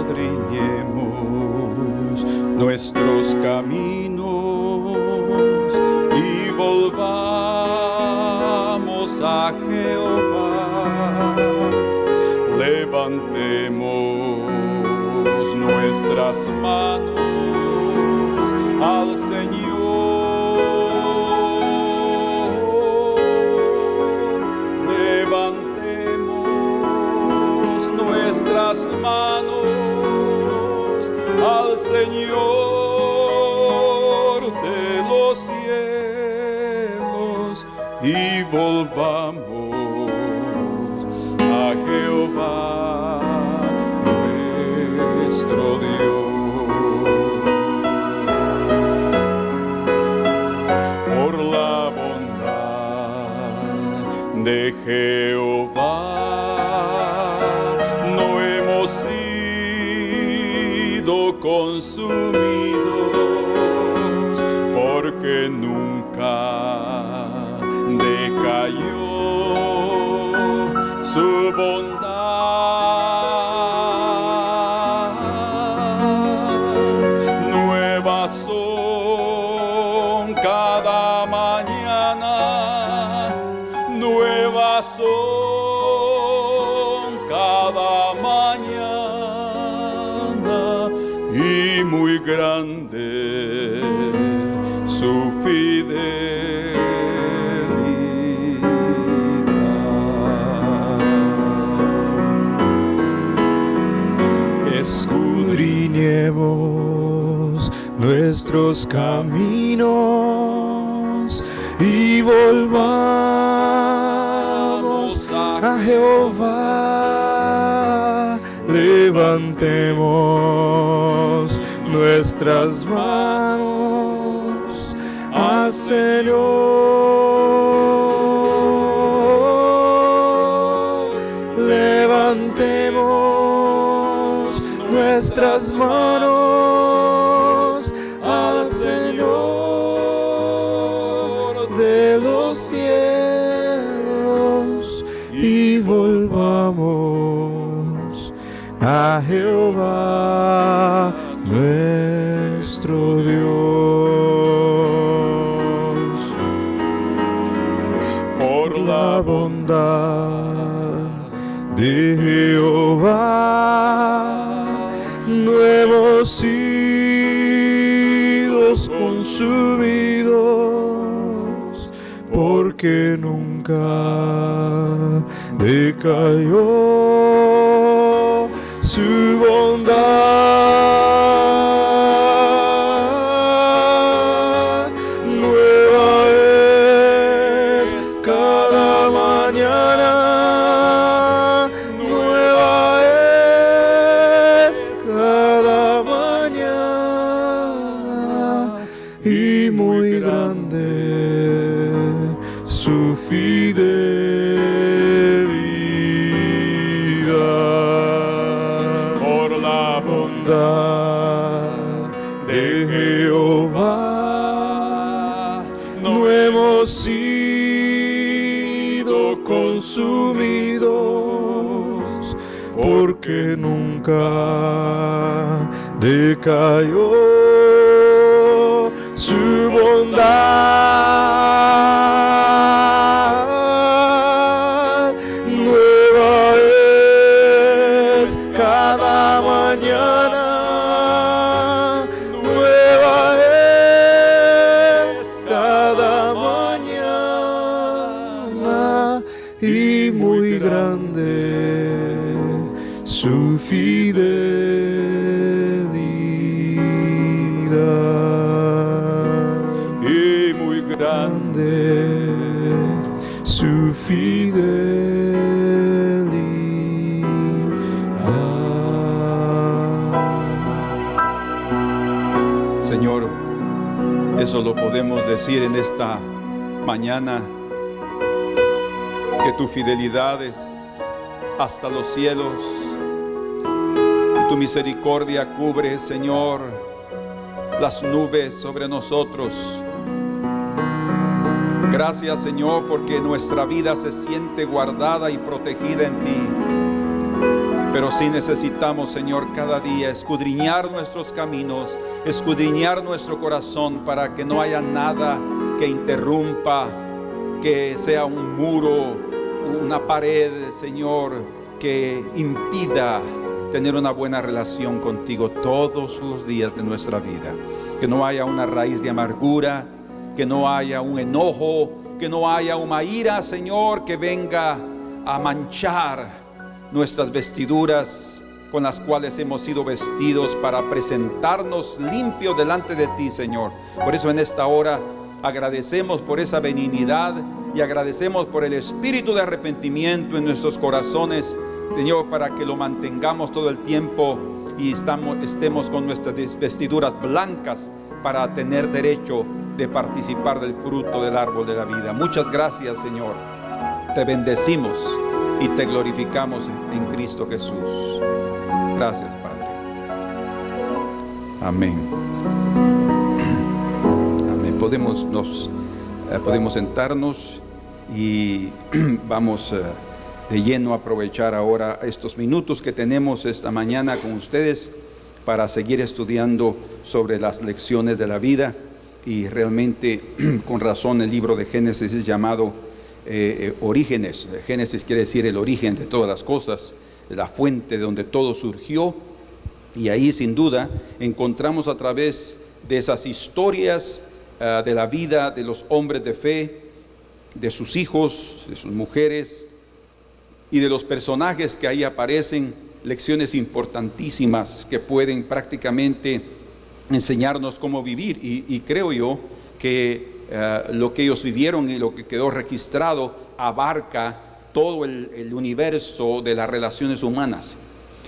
escudriñemos nuestros caminos y volvamos a Jehová. Levantemos nuestras manos al Señor. Levantemos nuestras manos al Señor de los cielos y volvamos a Jehová nuestro Dios. Por la bondad de Jehová no hemos sido consumidos, porque nunca decayó su bondad. Nuevas son cada mañana, nuevas son cada mañana, y muy grande su fidelidad. Escudriñemos nuestros caminos y volvamos a Jehová. Levantemos nuestras manos al Señor. Levantemos nuestras manos al Señor de los cielos y volvamos a Jehová nuestro Dios. Por la bondad de Jehová no hemos sido consumidos, porque nunca decayó su bondad. Nueva es cada mañana, nueva es cada mañana, y muy grande su fidelidad. Por la bondad de Jehová no hemos sido consumidos, porque nunca decayó su bondad. Nueva es cada mañana, nueva es cada mañana, y muy grande su fidelidad. Y muy grande su fidelidad. Señor, eso lo podemos decir en esta mañana, que tu fidelidad es hasta los cielos y tu misericordia cubre, Señor, las nubes sobre nosotros. Gracias, Señor, porque nuestra vida se siente guardada y protegida en ti. Pero sí necesitamos, Señor, cada día escudriñar nuestros caminos, escudriñar nuestro corazón para que no haya nada que interrumpa, que sea un muro, una pared, Señor, que impida tener una buena relación contigo todos los días de nuestra vida. Que no haya una raíz de amargura, que no haya un enojo, que no haya una ira, Señor, que venga a manchar nuestras vestiduras con las cuales hemos sido vestidos para presentarnos limpios delante de ti, Señor. Por eso en esta hora agradecemos por esa benignidad y agradecemos por el espíritu de arrepentimiento en nuestros corazones, Señor, para que lo mantengamos todo el tiempo y estemos con nuestras vestiduras blancas para tener derecho de participar del fruto del árbol de la vida. Muchas gracias, Señor. Te bendecimos y te glorificamos en Cristo Jesús. Gracias, Padre. Amén. Amén. Podemos sentarnos y vamos de lleno a aprovechar ahora estos minutos que tenemos esta mañana con ustedes para seguir estudiando sobre las lecciones de la vida. Y realmente, con razón, el libro de Génesis es llamado Orígenes. Génesis quiere decir el origen de todas las cosas, la fuente de donde todo surgió. Y ahí, sin duda, encontramos a través de esas historias de la vida de los hombres de fe, de sus hijos, de sus mujeres y de los personajes que ahí aparecen, lecciones importantísimas que pueden prácticamente enseñarnos cómo vivir. Y creo yo que lo que ellos vivieron y lo que quedó registrado abarca todo el universo de las relaciones humanas,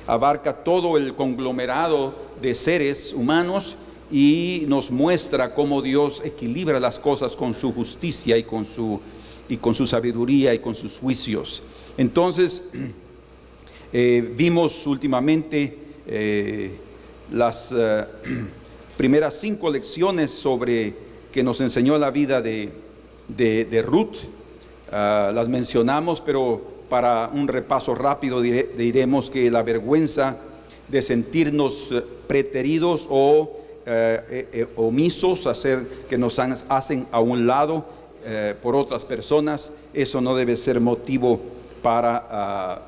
abarca todo el conglomerado de seres humanos y nos muestra cómo Dios equilibra las cosas con su justicia y con su sabiduría y con sus juicios. Entonces, vimos últimamente las primeras 5 lecciones sobre que nos enseñó la vida de Ruth. Las mencionamos, pero para un repaso rápido diremos que la vergüenza de sentirnos preteridos o omisos, que nos hacen a un lado por otras personas, eso no debe ser motivo para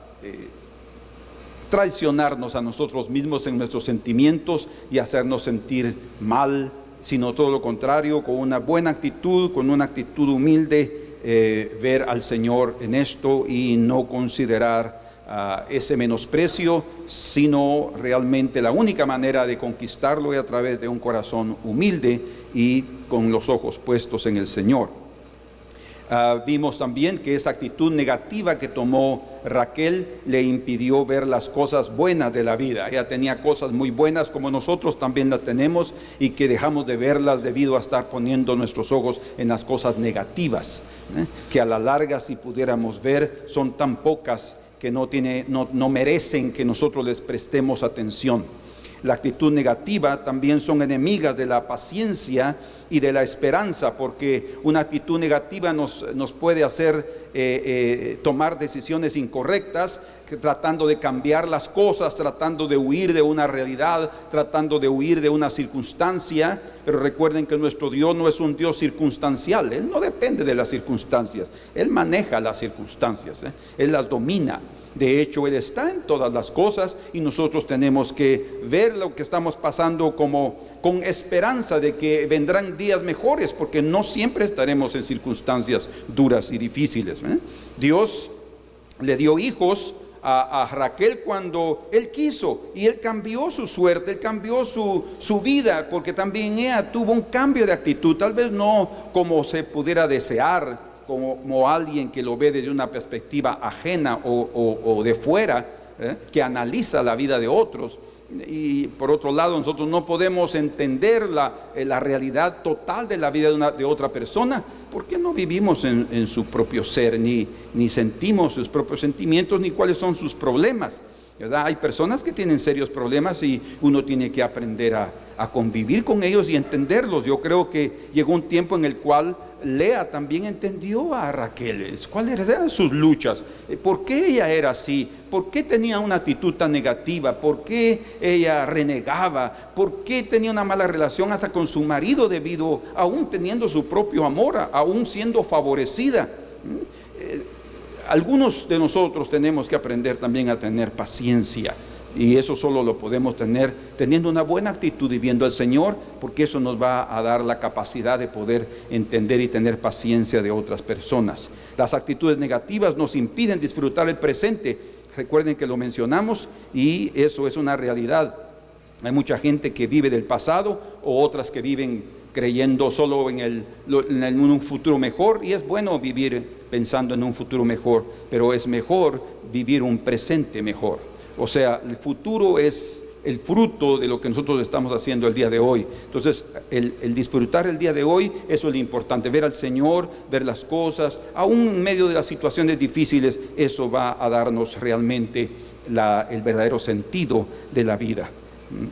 traicionarnos a nosotros mismos en nuestros sentimientos y hacernos sentir mal, sino todo lo contrario, con una buena actitud, con una actitud humilde, ver al Señor en esto y no considerar ese menosprecio, sino realmente la única manera de conquistarlo es a través de un corazón humilde y con los ojos puestos en el Señor. Vimos también que esa actitud negativa que tomó Raquel le impidió ver las cosas buenas de la vida. Ella tenía cosas muy buenas como nosotros también las tenemos, y que dejamos de verlas debido a estar poniendo nuestros ojos en las cosas negativas, que a la larga, si pudiéramos ver, son tan pocas que no merecen que nosotros les prestemos atención. La actitud negativa también son enemigas de la paciencia y de la esperanza, porque una actitud negativa nos puede hacer tomar decisiones incorrectas, tratando de cambiar las cosas, tratando de huir de una realidad, tratando de huir de una circunstancia. Pero recuerden que nuestro Dios no es un Dios circunstancial. Él no depende de las circunstancias, Él maneja las circunstancias, Él las domina. De hecho, Él está en todas las cosas, y nosotros tenemos que ver lo que estamos pasando con esperanza de que vendrán días mejores, porque no siempre estaremos en circunstancias duras y difíciles. Dios le dio hijos a Raquel cuando Él quiso, y Él cambió su suerte, Él cambió su vida, porque también ella tuvo un cambio de actitud, tal vez no como se pudiera desear, como alguien que lo ve desde una perspectiva ajena o de fuera, que analiza la vida de otros. Y por otro lado, nosotros no podemos entender la realidad total de la vida de otra persona, porque no vivimos en su propio ser, ni sentimos sus propios sentimientos, ni cuáles son sus problemas, ¿verdad? Hay personas que tienen serios problemas y uno tiene que aprender a convivir con ellos y entenderlos. Yo creo que llegó un tiempo en el cual Lea también entendió a Raquel, cuáles eran sus luchas, por qué ella era así, por qué tenía una actitud tan negativa, por qué ella renegaba, por qué tenía una mala relación hasta con su marido debido, aún teniendo su propio amor, aún siendo favorecida. Algunos de nosotros tenemos que aprender también a tener paciencia. Y eso solo lo podemos tener teniendo una buena actitud y viendo al Señor, porque eso nos va a dar la capacidad de poder entender y tener paciencia de otras personas. Las actitudes negativas nos impiden disfrutar el presente. Recuerden que lo mencionamos y eso es una realidad. Hay mucha gente que vive del pasado o otras que viven creyendo solo en un futuro mejor, y es bueno vivir pensando en un futuro mejor, pero es mejor vivir un presente mejor. O sea, el futuro es el fruto de lo que nosotros estamos haciendo el día de hoy. Entonces, el disfrutar el día de hoy, eso es lo importante. Ver al Señor, ver las cosas, aún en medio de las situaciones difíciles, eso va a darnos realmente el verdadero sentido de la vida.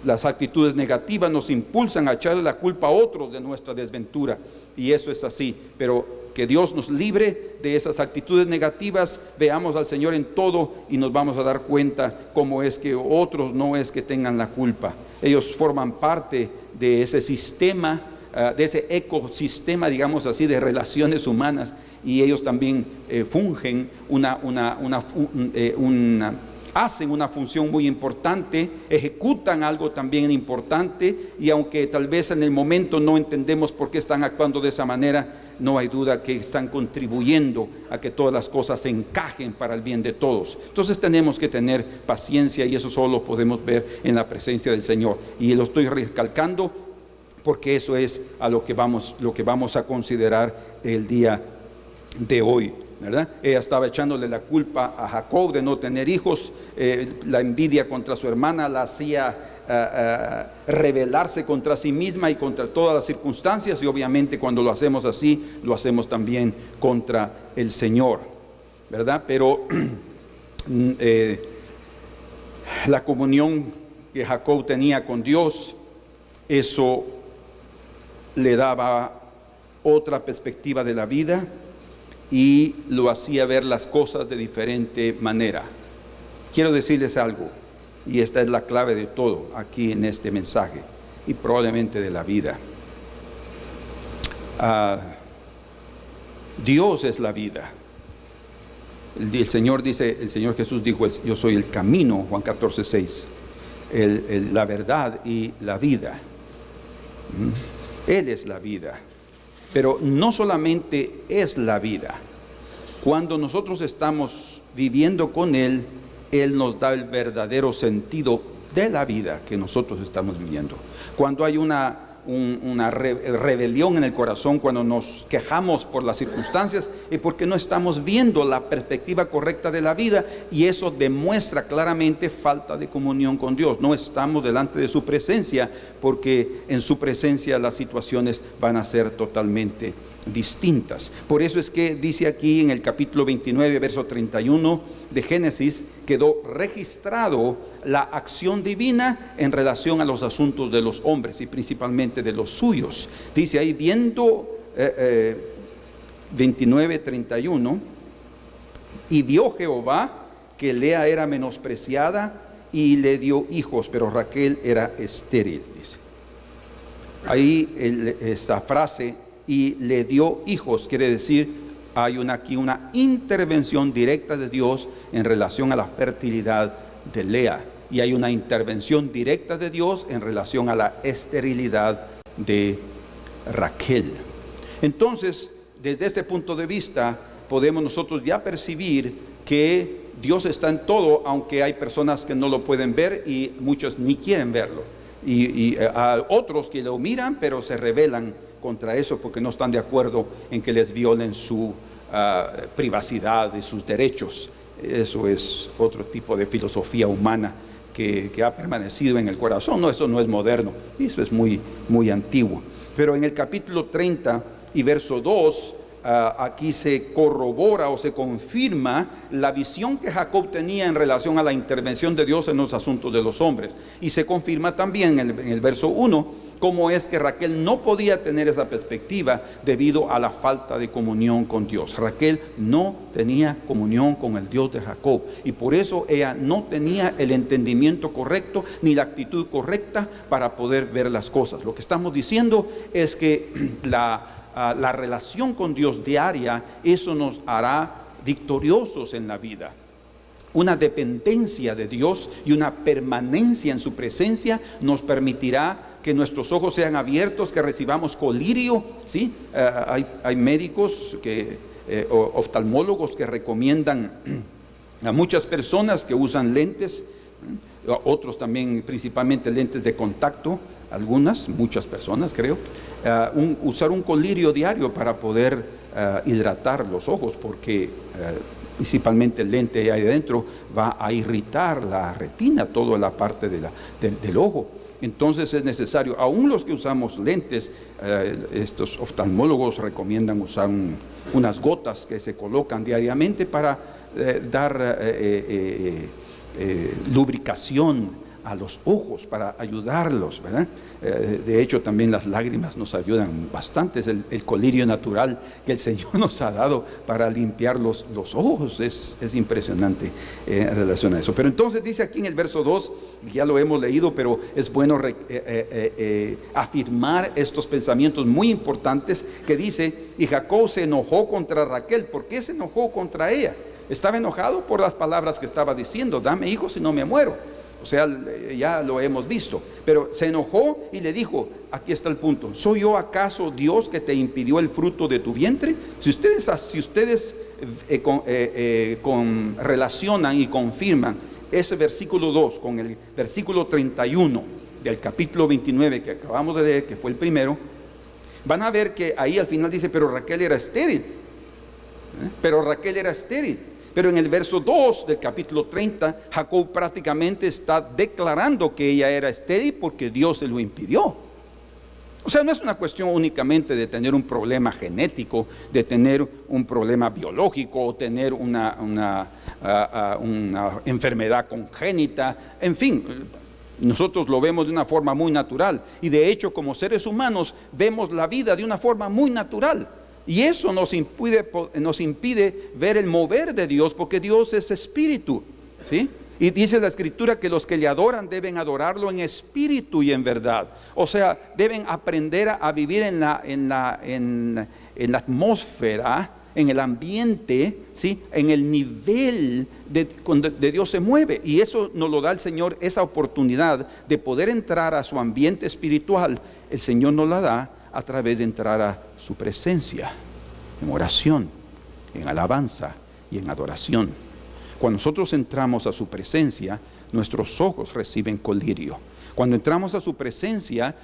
Las actitudes negativas nos impulsan a echarle la culpa a otros de nuestra desventura. Y eso es así, pero que Dios nos libre de esas actitudes negativas. Veamos al Señor en todo y nos vamos a dar cuenta cómo es que otros no es que tengan la culpa. Ellos forman parte de ese sistema, de ese ecosistema, digamos así, de relaciones humanas, y ellos también fungen hacen una función muy importante, ejecutan algo también importante, y aunque tal vez en el momento no entendemos por qué están actuando de esa manera, no hay duda que están contribuyendo a que todas las cosas se encajen para el bien de todos. Entonces tenemos que tener paciencia, y eso solo lo podemos ver en la presencia del Señor. Y lo estoy recalcando porque eso es a lo que vamos a considerar el día de hoy, ¿verdad? Ella estaba echándole la culpa a Jacob de no tener hijos. La envidia contra su hermana la hacía rebelarse contra sí misma y contra todas las circunstancias, y obviamente cuando lo hacemos así, lo hacemos también contra el Señor, ¿verdad? Pero la comunión que Jacob tenía con Dios, eso le daba otra perspectiva de la vida y lo hacía ver las cosas de diferente manera. Quiero decirles algo, y esta es la clave de todo aquí en este mensaje, y probablemente de la vida. Dios es la vida. El Señor Jesús dijo: yo soy el camino, Juan 14:6, la verdad y la vida. Él es la vida. Pero no solamente es la vida. Cuando nosotros estamos viviendo con Él, Él nos da el verdadero sentido de la vida que nosotros estamos viviendo. Cuando hay una rebelión en el corazón, cuando nos quejamos por las circunstancias, es porque no estamos viendo la perspectiva correcta de la vida, y eso demuestra claramente falta de comunión con Dios. No estamos delante de su presencia, porque en su presencia las situaciones van a ser totalmente distintas. Por eso es que dice aquí en el capítulo 29, verso 31 de Génesis, quedó registrado la acción divina en relación a los asuntos de los hombres y principalmente de los suyos. Dice ahí, viendo 29:31, y vio Jehová que Lea era menospreciada y le dio hijos, pero Raquel era estéril. Dice ahí esta frase, y le dio hijos, quiere decir, hay aquí una intervención directa de Dios en relación a la fertilidad de Lea, y hay una intervención directa de Dios en relación a la esterilidad de Raquel. Entonces, desde este punto de vista, podemos nosotros ya percibir que Dios está en todo, aunque hay personas que no lo pueden ver y muchos ni quieren verlo, y a otros que lo miran pero se rebelan contra eso porque no están de acuerdo en que les violen su privacidad y sus derechos. Eso es otro tipo de filosofía humana que ha permanecido en el corazón. No, eso no es moderno, eso es muy, muy antiguo. Pero en el capítulo 30 y verso 2 aquí se corrobora o se confirma la visión que Jacob tenía en relación a la intervención de Dios en los asuntos de los hombres. Y se confirma también en el verso 1 cómo es que Raquel no podía tener esa perspectiva debido a la falta de comunión con Dios. Raquel no tenía comunión con el Dios de Jacob y por eso ella no tenía el entendimiento correcto ni la actitud correcta para poder ver las cosas. Lo que estamos diciendo es que la relación con Dios diaria, eso nos hará victoriosos en la vida. Una dependencia de Dios y una permanencia en su presencia nos permitirá que nuestros ojos sean abiertos, que recibamos colirio, ¿sí? Hay médicos, oftalmólogos que recomiendan a muchas personas que usan lentes, otros también principalmente lentes de contacto, muchas personas creo, usar un colirio diario para poder hidratar los ojos, porque principalmente el lente ahí adentro va a irritar la retina, toda la parte del ojo. Entonces es necesario, aún los que usamos lentes, estos oftalmólogos recomiendan usar unas gotas que se colocan diariamente para dar lubricación a los ojos, para ayudarlos, ¿verdad? De hecho también las lágrimas nos ayudan bastante, es el colirio natural que el Señor nos ha dado para limpiar los ojos, es impresionante en relación a eso. Pero entonces dice aquí en el verso 2, ya lo hemos leído, pero es bueno afirmar estos pensamientos muy importantes que dice, y Jacob se enojó contra Raquel. ¿Por qué se enojó contra ella? Estaba enojado por las palabras que estaba diciendo, dame hijos si no me muero. O sea, ya lo hemos visto, pero se enojó y le dijo, aquí está el punto, ¿soy yo acaso Dios que te impidió el fruto de tu vientre? Si ustedes relacionan y confirman ese versículo 2 con el versículo 31 del capítulo 29 que acabamos de leer, que fue el primero, van a ver que ahí al final dice, pero Raquel era estéril. Pero en el verso 2 del capítulo 30, Jacob prácticamente está declarando que ella era estéril porque Dios se lo impidió. O sea, no es una cuestión únicamente de tener un problema genético, de tener un problema biológico o tener una enfermedad congénita. En fin, nosotros lo vemos de una forma muy natural. Y de hecho, como seres humanos, vemos la vida de una forma muy natural. Y eso nos impide ver el mover de Dios, porque Dios es espíritu, ¿sí? Y dice la Escritura que los que le adoran deben adorarlo en espíritu y en verdad. O sea, deben aprender a vivir en la atmósfera, en el ambiente, ¿sí? En el nivel de Dios se mueve. Y eso nos lo da el Señor, esa oportunidad de poder entrar a su ambiente espiritual. El Señor nos la da a través de entrar a su presencia, en oración, en alabanza y en adoración. Cuando nosotros entramos a su presencia, nuestros ojos reciben colirio. Cuando entramos a su presencia,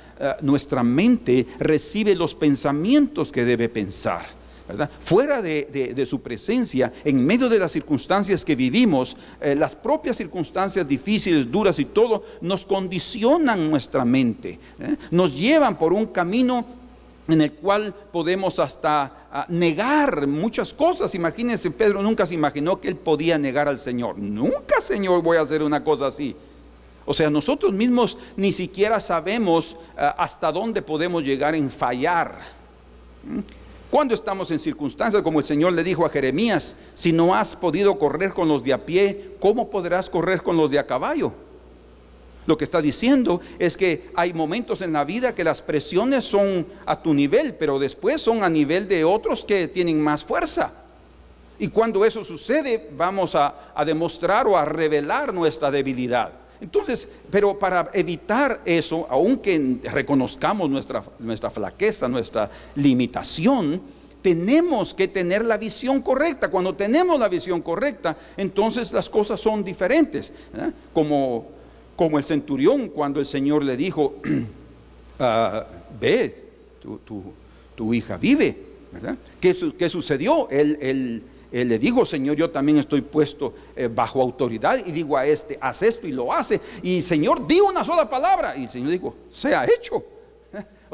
nuestra mente recibe los pensamientos que debe pensar, ¿verdad? Fuera de su presencia, en medio de las circunstancias que vivimos, las propias circunstancias difíciles, duras y todo, nos condicionan nuestra mente, nos llevan por un camino en el cual podemos hasta negar muchas cosas. Imagínense, Pedro nunca se imaginó que él podía negar al Señor. Nunca, Señor, voy a hacer una cosa así. O sea, nosotros mismos ni siquiera sabemos hasta dónde podemos llegar en fallar. Cuando estamos en circunstancias como el Señor le dijo a Jeremías, si no has podido correr con los de a pie, ¿cómo podrás correr con los de a caballo? Lo que está diciendo es que hay momentos en la vida que las presiones son a tu nivel, pero después son a nivel de otros que tienen más fuerza. Y cuando eso sucede, vamos a demostrar o a revelar nuestra debilidad. Entonces, pero para evitar eso, aunque reconozcamos nuestra flaqueza, nuestra limitación, tenemos que tener la visión correcta. Cuando tenemos la visión correcta, entonces las cosas son diferentes, ¿verdad? Como el centurión, cuando el Señor le dijo, ve, tu hija vive, ¿verdad? ¿Qué sucedió? Él le dijo, Señor, yo también estoy puesto bajo autoridad y digo a este, haz esto y lo hace. Y Señor, di una sola palabra. Y el Señor dijo, sea hecho.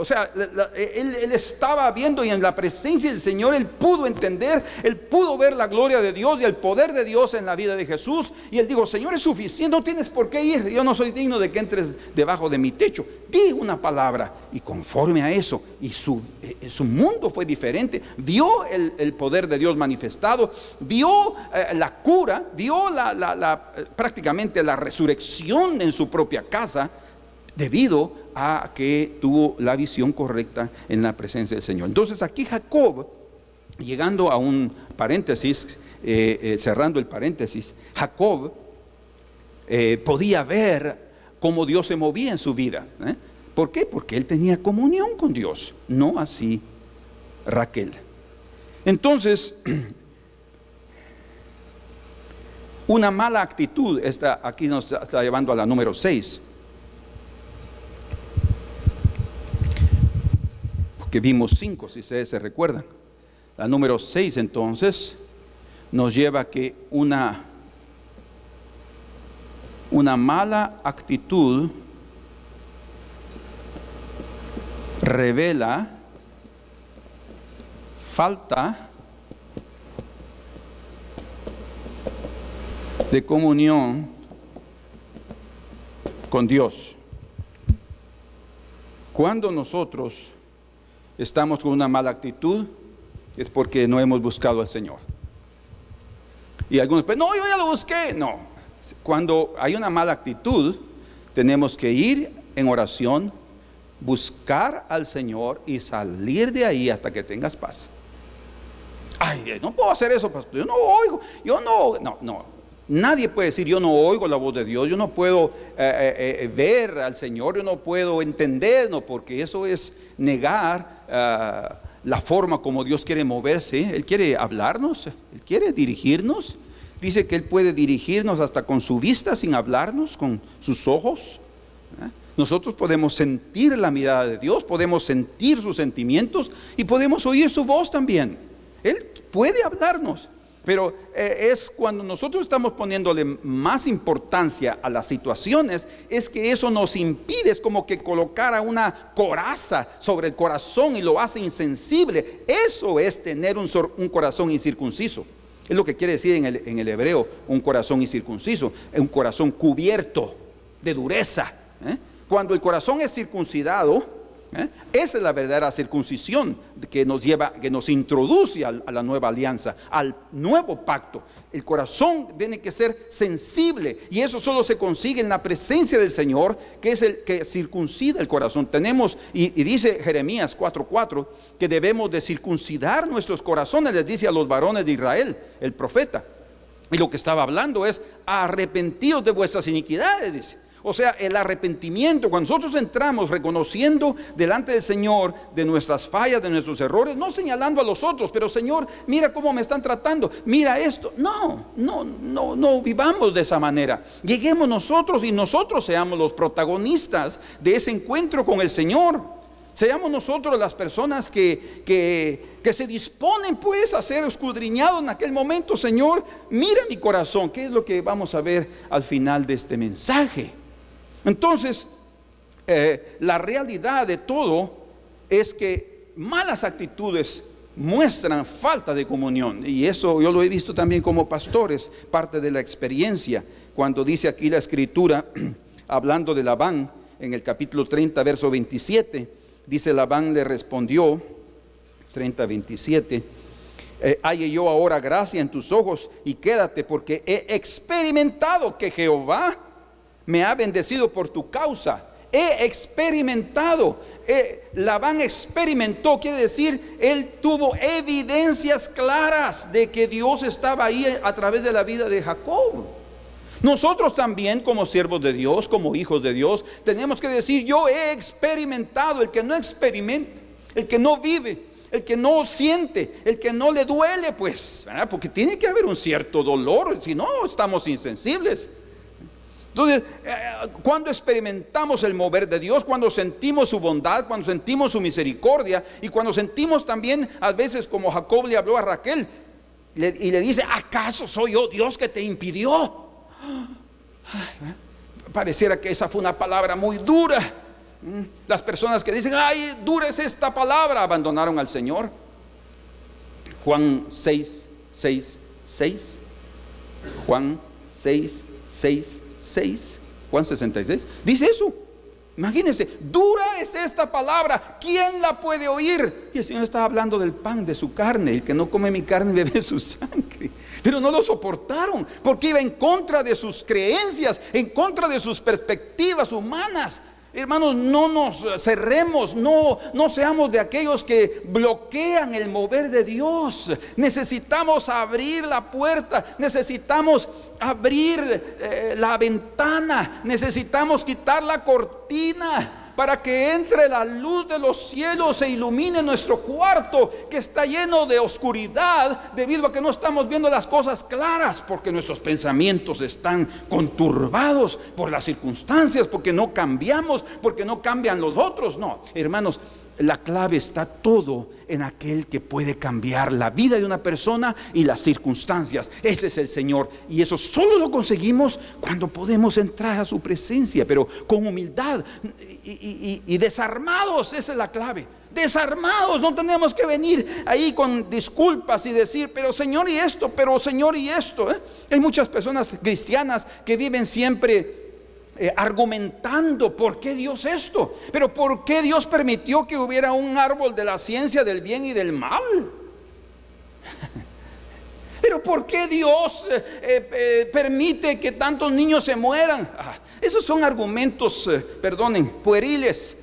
O sea, él estaba viendo, y en la presencia del Señor él pudo entender, él pudo ver la gloria de Dios y el poder de Dios en la vida de Jesús. Y él dijo: Señor, es suficiente, no tienes por qué ir, yo no soy digno de que entres debajo de mi techo. Di una palabra, y conforme a eso, y su mundo fue diferente. Vio el poder de Dios manifestado, vio la cura, vio prácticamente la resurrección en su propia casa, debido a que tuvo la visión correcta en la presencia del Señor. Entonces aquí Jacob, llegando a un paréntesis, cerrando el paréntesis, Jacob podía ver cómo Dios se movía en su vida. ¿Por qué? Porque él tenía comunión con Dios, no así Raquel. Entonces, una mala actitud, aquí nos está llevando a la número 6. Que vimos 5, si ustedes se recuerdan. La número 6 entonces nos lleva a que una mala actitud revela falta de comunión con Dios. Cuando nosotros estamos con una mala actitud, es porque no hemos buscado al Señor. Y algunos, pues no, yo ya lo busqué. No, cuando hay una mala actitud, tenemos que ir en oración, buscar al Señor y salir de ahí hasta que tengas paz. Ay, no puedo hacer eso, pastor, yo no oigo, no. Nadie puede decir: yo no oigo la voz de Dios, yo no puedo ver al Señor, yo no puedo entender, no, porque eso es negar la forma como Dios quiere moverse. Él quiere hablarnos, Él quiere dirigirnos. Dice que Él puede dirigirnos hasta con su vista, sin hablarnos, con sus ojos. Nosotros podemos sentir la mirada de Dios, podemos sentir sus sentimientos y podemos oír su voz también. Él puede hablarnos. Pero es cuando nosotros estamos poniéndole más importancia a las situaciones, es que eso nos impide. Es como que colocara una coraza sobre el corazón y lo hace insensible. Eso es tener un corazón incircunciso. Es lo que quiere decir en el hebreo, un corazón incircunciso, un corazón cubierto de dureza. Cuando el corazón es circuncidado, esa es la verdadera circuncisión que nos lleva, que nos introduce a la nueva alianza, al nuevo pacto. El corazón tiene que ser sensible, y eso solo se consigue en la presencia del Señor, que es el que circuncida el corazón. Tenemos, y dice Jeremías 4:4, que debemos de circuncidar nuestros corazones, les dice a los varones de Israel, el profeta. Y lo que estaba hablando es: arrepentidos de vuestras iniquidades, dice. O sea, el arrepentimiento, cuando nosotros entramos reconociendo delante del Señor de nuestras fallas, de nuestros errores, no señalando a los otros, pero Señor, mira cómo me están tratando, mira esto. No vivamos de esa manera. Lleguemos nosotros y nosotros seamos los protagonistas de ese encuentro con el Señor. Seamos nosotros las personas que se disponen pues a ser escudriñados en aquel momento. Señor, mira mi corazón. ¿Qué es lo que vamos a ver al final de este mensaje? Entonces, la realidad de todo es que malas actitudes muestran falta de comunión. Y eso yo lo he visto también como pastores, parte de la experiencia. Cuando dice aquí la Escritura, hablando de Labán, en el capítulo 30, verso 27, dice: Labán le respondió, 30:27, halle yo ahora gracia en tus ojos y quédate, porque he experimentado que Jehová me ha bendecido por tu causa. He experimentado. Labán experimentó, quiere decir, él tuvo evidencias claras de que Dios estaba ahí a través de la vida de Jacob. Nosotros también, como siervos de Dios, como hijos de Dios, tenemos que decir: yo he experimentado. El que no experimenta, el que no vive, el que no siente, el que no le duele, pues, ¿verdad? Porque tiene que haber un cierto dolor, si no estamos insensibles. Entonces, cuando experimentamos el mover de Dios, cuando sentimos su bondad, cuando sentimos su misericordia, y cuando sentimos también, a veces como Jacob le habló a Raquel y le dice: ¿acaso soy yo Dios que te impidió? Pareciera que esa fue una palabra muy dura, Las personas que dicen, ay, dura es esta palabra, abandonaron al Señor. Juan 6:6. Juan 6:6. Juan 66. Dice eso. Imagínense, dura es esta palabra, ¿quién la puede oír? Y el Señor estaba hablando del pan, de su carne. El que no come mi carne bebe su sangre. Pero no lo soportaron, porque iba en contra de sus creencias, en contra de sus perspectivas humanas. Hermanos, no nos cerremos, no seamos de aquellos que bloquean el mover de Dios. Necesitamos abrir la puerta, necesitamos abrir la ventana, necesitamos quitar la cortina para que entre la luz de los cielos e ilumine nuestro cuarto, que está lleno de oscuridad debido a que no estamos viendo las cosas claras, porque nuestros pensamientos están conturbados por las circunstancias, porque no cambiamos, porque no cambian los otros. No, hermanos, la clave está todo en aquel que puede cambiar la vida de una persona y las circunstancias. Ese es el Señor, y eso solo lo conseguimos cuando podemos entrar a su presencia, pero con humildad y desarmados. Esa es la clave. Desarmados, no tenemos que venir ahí con disculpas y decir, pero Señor y esto, pero Señor y esto. Hay muchas personas cristianas que viven siempre argumentando por qué Dios esto, pero por qué Dios permitió que hubiera un árbol de la ciencia del bien y del mal. Pero por qué Dios permite que tantos niños se mueran. Esos son argumentos, pueriles,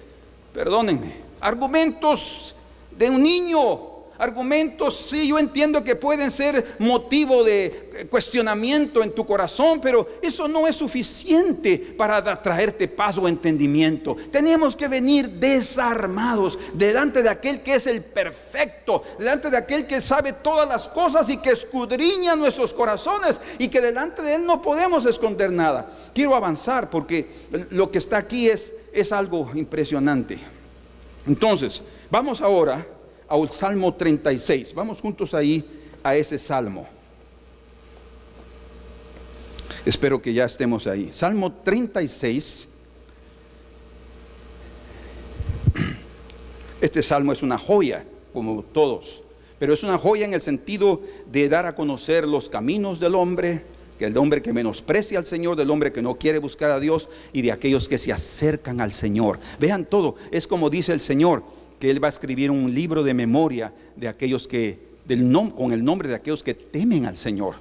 perdónenme, argumentos de un niño. Argumentos, sí, yo entiendo que pueden ser motivo de cuestionamiento en tu corazón, pero eso no es suficiente para traerte paz o entendimiento. Tenemos que venir desarmados delante de aquel que es el perfecto, delante de aquel que sabe todas las cosas y que escudriña nuestros corazones, y que delante de él no podemos esconder nada. Quiero avanzar porque lo que está aquí es algo impresionante. Entonces, vamos ahora al Salmo 36. Vamos juntos ahí a ese salmo. Espero que ya estemos ahí. Salmo 36. Este salmo es una joya, como todos, pero es una joya en el sentido de dar a conocer los caminos del hombre, que el hombre que menosprecia al Señor, del hombre que no quiere buscar a Dios, y de aquellos que se acercan al Señor. Vean todo, es como dice el Señor, que Él va a escribir un libro de memoria de aquellos con el nombre de aquellos que temen al Señor.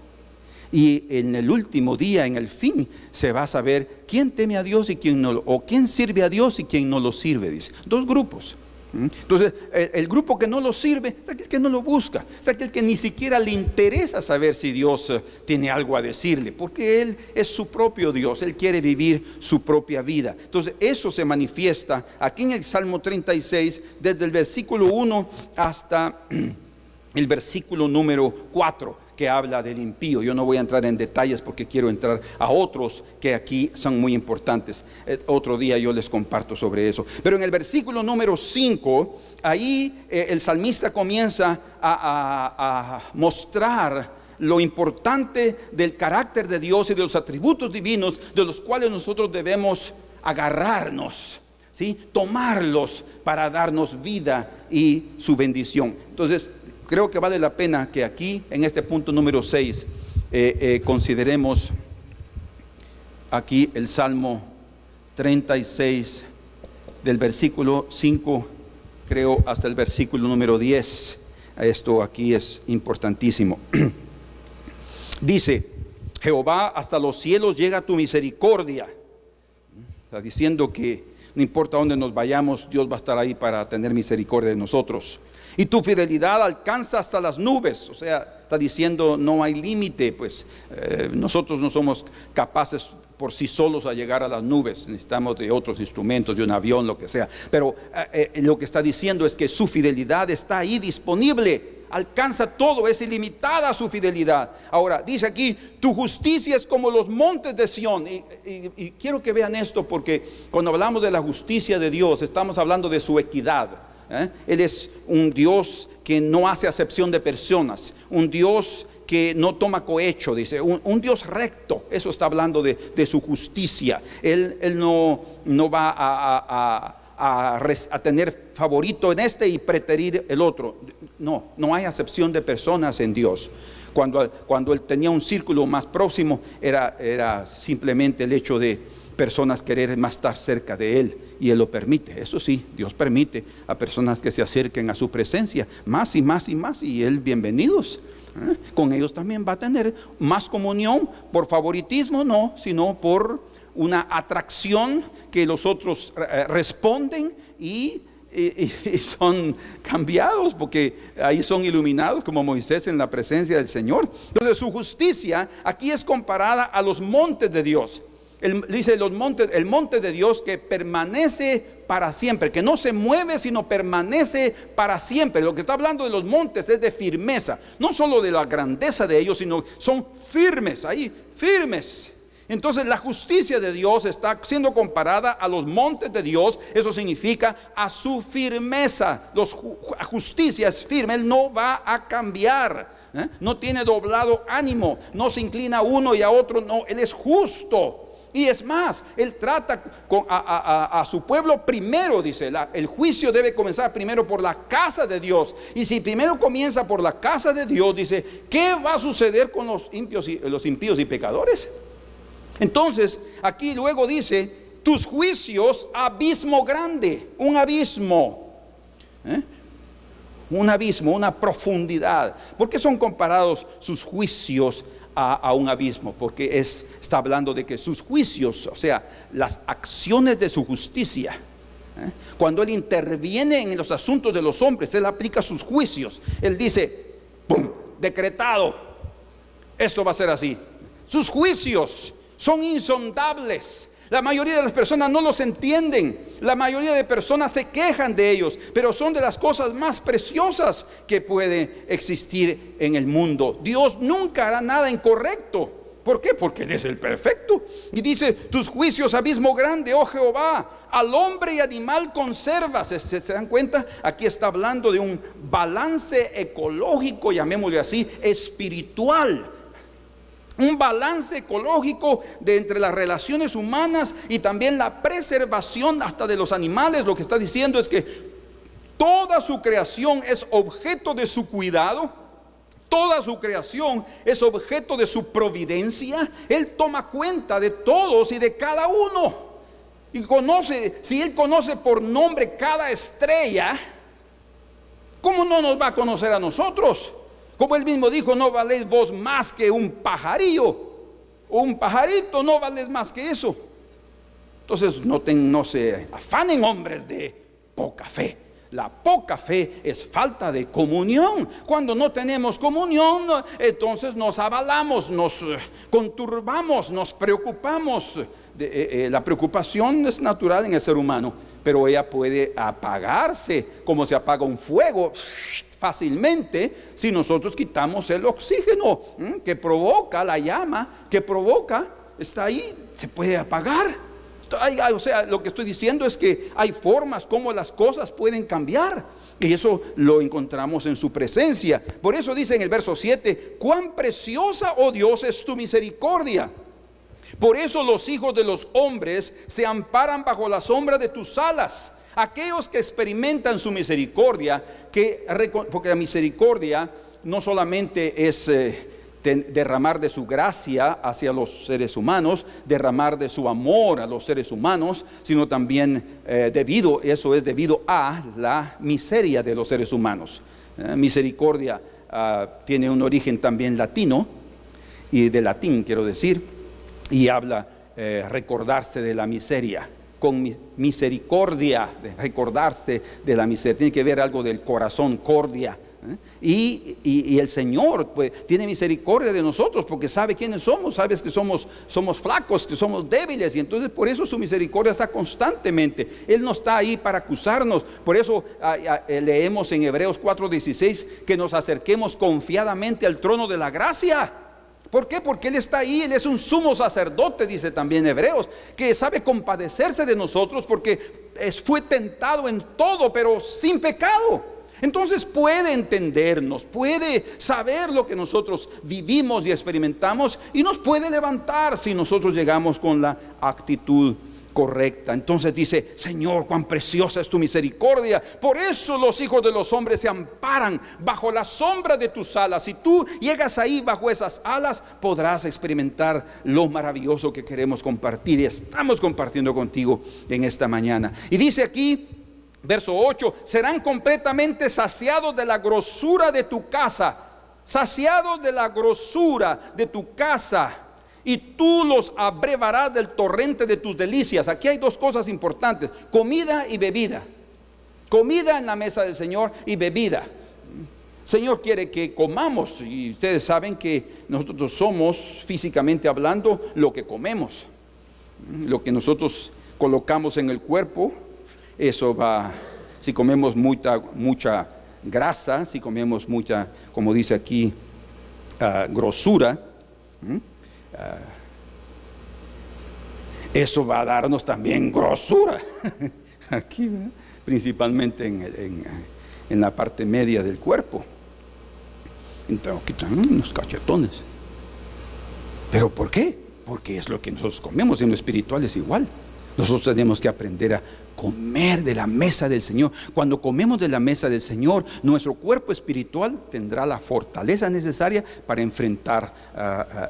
Y en el último día, en el fin, se va a saber quién teme a Dios y quién no, o quién sirve a Dios y quién no lo sirve, dice. Dos grupos. Entonces, el grupo que no lo sirve es aquel que no lo busca, es aquel que ni siquiera le interesa saber si Dios tiene algo a decirle, porque Él es su propio Dios, Él quiere vivir su propia vida. Entonces, eso se manifiesta aquí en el Salmo 36, desde el versículo 1 hasta el versículo número 4, que habla del impío. Yo no voy a entrar en detalles porque quiero entrar a otros que aquí son muy importantes. Otro día yo les comparto sobre eso. Pero en el versículo número 5, ahí el salmista comienza a mostrar lo importante del carácter de Dios y de los atributos divinos, de los cuales nosotros debemos agarrarnos, ¿sí? Tomarlos para darnos vida y su bendición. Entonces, creo que vale la pena que aquí, en este punto número 6, consideremos aquí el Salmo 36, del versículo 5, creo, hasta el versículo número 10. Esto aquí es importantísimo. Dice: Jehová, hasta los cielos llega tu misericordia. Está diciendo que no importa dónde nos vayamos, Dios va a estar ahí para tener misericordia de nosotros. Y tu fidelidad alcanza hasta las nubes. O sea, está diciendo no hay límite, pues nosotros no somos capaces por sí solos a llegar a las nubes. Necesitamos de otros instrumentos, de un avión, lo que sea. Pero lo que está diciendo es que su fidelidad está ahí disponible. Alcanza todo, es ilimitada su fidelidad. Ahora, dice aquí, tu justicia es como los montes de Sión. Y quiero que vean esto, porque cuando hablamos de la justicia de Dios, estamos hablando de su equidad. Él es un Dios que no hace acepción de personas, un Dios que no toma cohecho, dice, un Dios recto. Eso está hablando de su justicia. Él no va a tener favorito en este y preferir el otro. No hay acepción de personas en Dios. Cuando Él tenía un círculo más próximo, era simplemente el hecho de personas querer más estar cerca de Él, y Él lo permite. Eso sí, Dios permite a personas que se acerquen a su presencia más y más y más, y Él, bienvenidos. Con ellos también va a tener más comunión, por favoritismo no, sino por una atracción que los otros responden y son cambiados, porque ahí son iluminados como Moisés en la presencia del Señor. Entonces su justicia aquí es comparada a los montes de Dios. Dice el monte de Dios que permanece para siempre, que no se mueve sino permanece para siempre. Lo que está hablando de los montes es de firmeza, no solo de la grandeza de ellos, sino son firmes, ahí firmes. Entonces la justicia de Dios está siendo comparada a los montes de Dios. Eso significa a su firmeza. La justicia es firme, Él no va a cambiar, no tiene doblado ánimo, no se inclina a uno y a otro, no, Él es justo. Y es más, Él trata a su pueblo primero, dice, el juicio debe comenzar primero por la casa de Dios. Y si primero comienza por la casa de Dios, dice, ¿qué va a suceder con los impíos y pecadores? Entonces, aquí luego dice, tus juicios, abismo grande, un abismo, una profundidad. ¿Por qué son comparados sus juicios a un abismo? Porque está hablando de que sus juicios, o sea, las acciones de su justicia, cuando Él interviene en los asuntos de los hombres, Él aplica sus juicios. Él dice, ¡pum!, decretado, esto va a ser así. Sus juicios son insondables. La mayoría de las personas no los entienden. La mayoría de personas se quejan de ellos, pero son de las cosas más preciosas que puede existir en el mundo. Dios nunca hará nada incorrecto. ¿Por qué? Porque Él es el perfecto. Y dice, tus juicios, abismo grande, oh Jehová, al hombre y animal conservas. ¿Se dan cuenta? Aquí está hablando de un balance ecológico, llamémosle así, espiritual. Un balance ecológico de entre las relaciones humanas y también la preservación hasta de los animales. Lo que está diciendo es que toda su creación es objeto de su cuidado. Toda su creación es objeto de su providencia. Él toma cuenta de todos y de cada uno. Y si Él conoce por nombre cada estrella, ¿cómo no nos va a conocer a nosotros? Como Él mismo dijo, no valéis vos más que un pajarillo, o un pajarito, no vales más que eso. Entonces no se afanen, hombres de poca fe. La poca fe es falta de comunión. Cuando no tenemos comunión, entonces nos abalamos, nos conturbamos, nos preocupamos. La preocupación es natural en el ser humano, pero ella puede apagarse como se apaga un fuego fácilmente si nosotros quitamos el oxígeno que provoca la llama, está ahí, se puede apagar. O sea, lo que estoy diciendo es que hay formas como las cosas pueden cambiar, y eso lo encontramos en su presencia. Por eso dice en el verso 7, cuán preciosa, oh Dios, es tu misericordia. Por eso los hijos de los hombres se amparan bajo la sombra de tus alas. Aquellos que experimentan su misericordia, porque la misericordia no solamente es derramar de su gracia hacia los seres humanos, derramar de su amor a los seres humanos, sino también debido a la miseria de los seres humanos. Misericordia tiene un origen también latino, y de latín quiero decir, y habla recordarse de la miseria. Con misericordia, de recordarse de la miseria, tiene que ver algo del corazón, cordia. Y el Señor pues tiene misericordia de nosotros porque sabe quiénes somos, sabes que somos flacos, que somos débiles, y entonces por eso su misericordia está constantemente. Él no está ahí para acusarnos. Por eso leemos en Hebreos 4:16 que nos acerquemos confiadamente al trono de la gracia. ¿Por qué? Porque Él está ahí, Él es un sumo sacerdote, dice también Hebreos, que sabe compadecerse de nosotros porque fue tentado en todo, pero sin pecado. Entonces puede entendernos, puede saber lo que nosotros vivimos y experimentamos, y nos puede levantar si nosotros llegamos con la actitud correcta. Entonces dice: Señor, cuán preciosa es tu misericordia. Por eso los hijos de los hombres se amparan bajo la sombra de tus alas. Si tú llegas ahí bajo esas alas, podrás experimentar lo maravilloso que queremos compartir y estamos compartiendo contigo en esta mañana. Y dice aquí, verso 8: serán completamente saciados de la grosura de tu casa. Saciados de la grosura de tu casa, y tú los abrevarás del torrente de tus delicias. Aquí hay dos cosas importantes: comida y bebida. Comida en la mesa del Señor y bebida. El Señor quiere que comamos, y ustedes saben que nosotros somos, físicamente hablando, lo que comemos. Lo que nosotros colocamos en el cuerpo, eso va. Si comemos mucha grasa, si comemos mucha, como dice aquí, grosura, eso va a darnos también grosura aquí, ¿verdad? Principalmente en la parte media del cuerpo. Entonces quitan unos cachetones. ¿Pero por qué? Porque es lo que nosotros comemos. En lo espiritual es igual. Nosotros tenemos que aprender a comer de la mesa del Señor. Cuando comemos de la mesa del Señor, nuestro cuerpo espiritual tendrá la fortaleza necesaria para enfrentar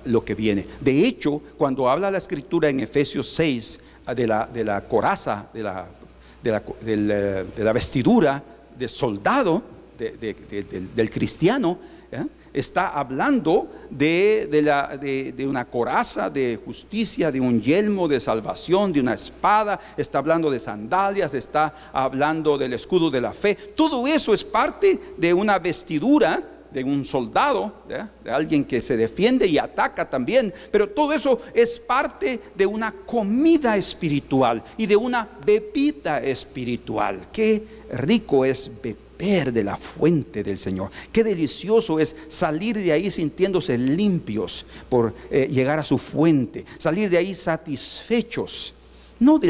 lo que viene. De hecho, cuando habla la Escritura en Efesios 6 de la coraza, de la vestidura de soldado del cristiano, está hablando de una coraza de justicia, de un yelmo de salvación, de una espada. Está hablando de sandalias, está hablando del escudo de la fe. Todo eso es parte de una vestidura de un soldado, de alguien que se defiende y ataca también. Pero todo eso es parte de una comida espiritual y de una bebida espiritual. Qué rico es beber de la fuente del Señor. Qué delicioso es salir de ahí sintiéndose limpios por llegar a su fuente, salir de ahí satisfechos, no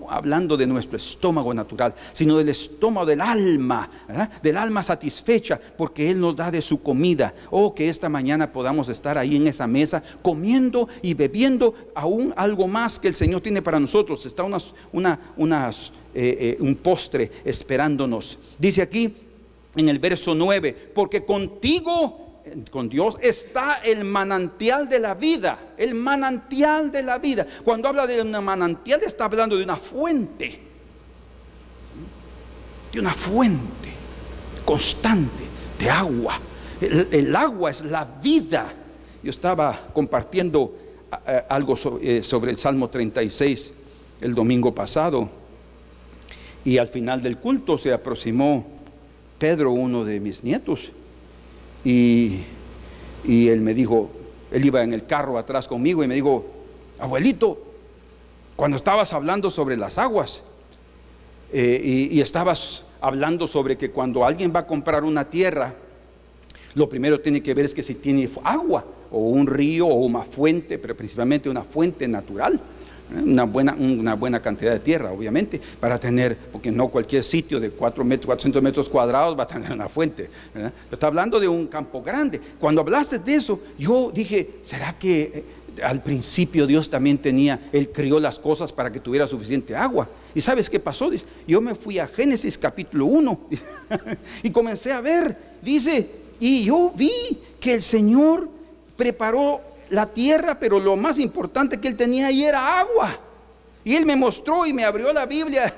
hablando de nuestro estómago natural, sino del estómago del alma, ¿verdad? Del alma satisfecha porque Él nos da de su comida. Oh, que esta mañana podamos estar ahí en esa mesa comiendo y bebiendo aún algo más que el Señor tiene para nosotros. Está un postre esperándonos. Dice aquí en el verso 9: porque contigo, con Dios, está el manantial de la vida. El manantial de la vida. Cuando habla de un manantial, está hablando de una fuente. De una fuente constante de agua. El agua es la vida. Yo estaba compartiendo algo sobre el Salmo 36 el domingo pasado. Y al final del culto se aproximó Pedro, uno de mis nietos, y él me dijo, él iba en el carro atrás conmigo y me dijo: abuelito, cuando estabas hablando sobre las aguas y estabas hablando sobre que cuando alguien va a comprar una tierra, lo primero tiene que ver es que si tiene agua o un río o una fuente, pero principalmente una fuente natural. Una buena cantidad de tierra, obviamente, para tener, porque no cualquier sitio de 400 metros cuadrados va a tener una fuente, ¿verdad? Pero está hablando de un campo grande. Cuando hablaste de eso, yo dije: ¿será que al principio Dios también Él crió las cosas para que tuviera suficiente agua? ¿Y sabes qué pasó? Dice, yo me fui a Génesis capítulo 1 y comencé a ver, dice, y yo vi que el Señor preparó la tierra, pero lo más importante que Él tenía ahí era agua. Y Él me mostró y me abrió la Biblia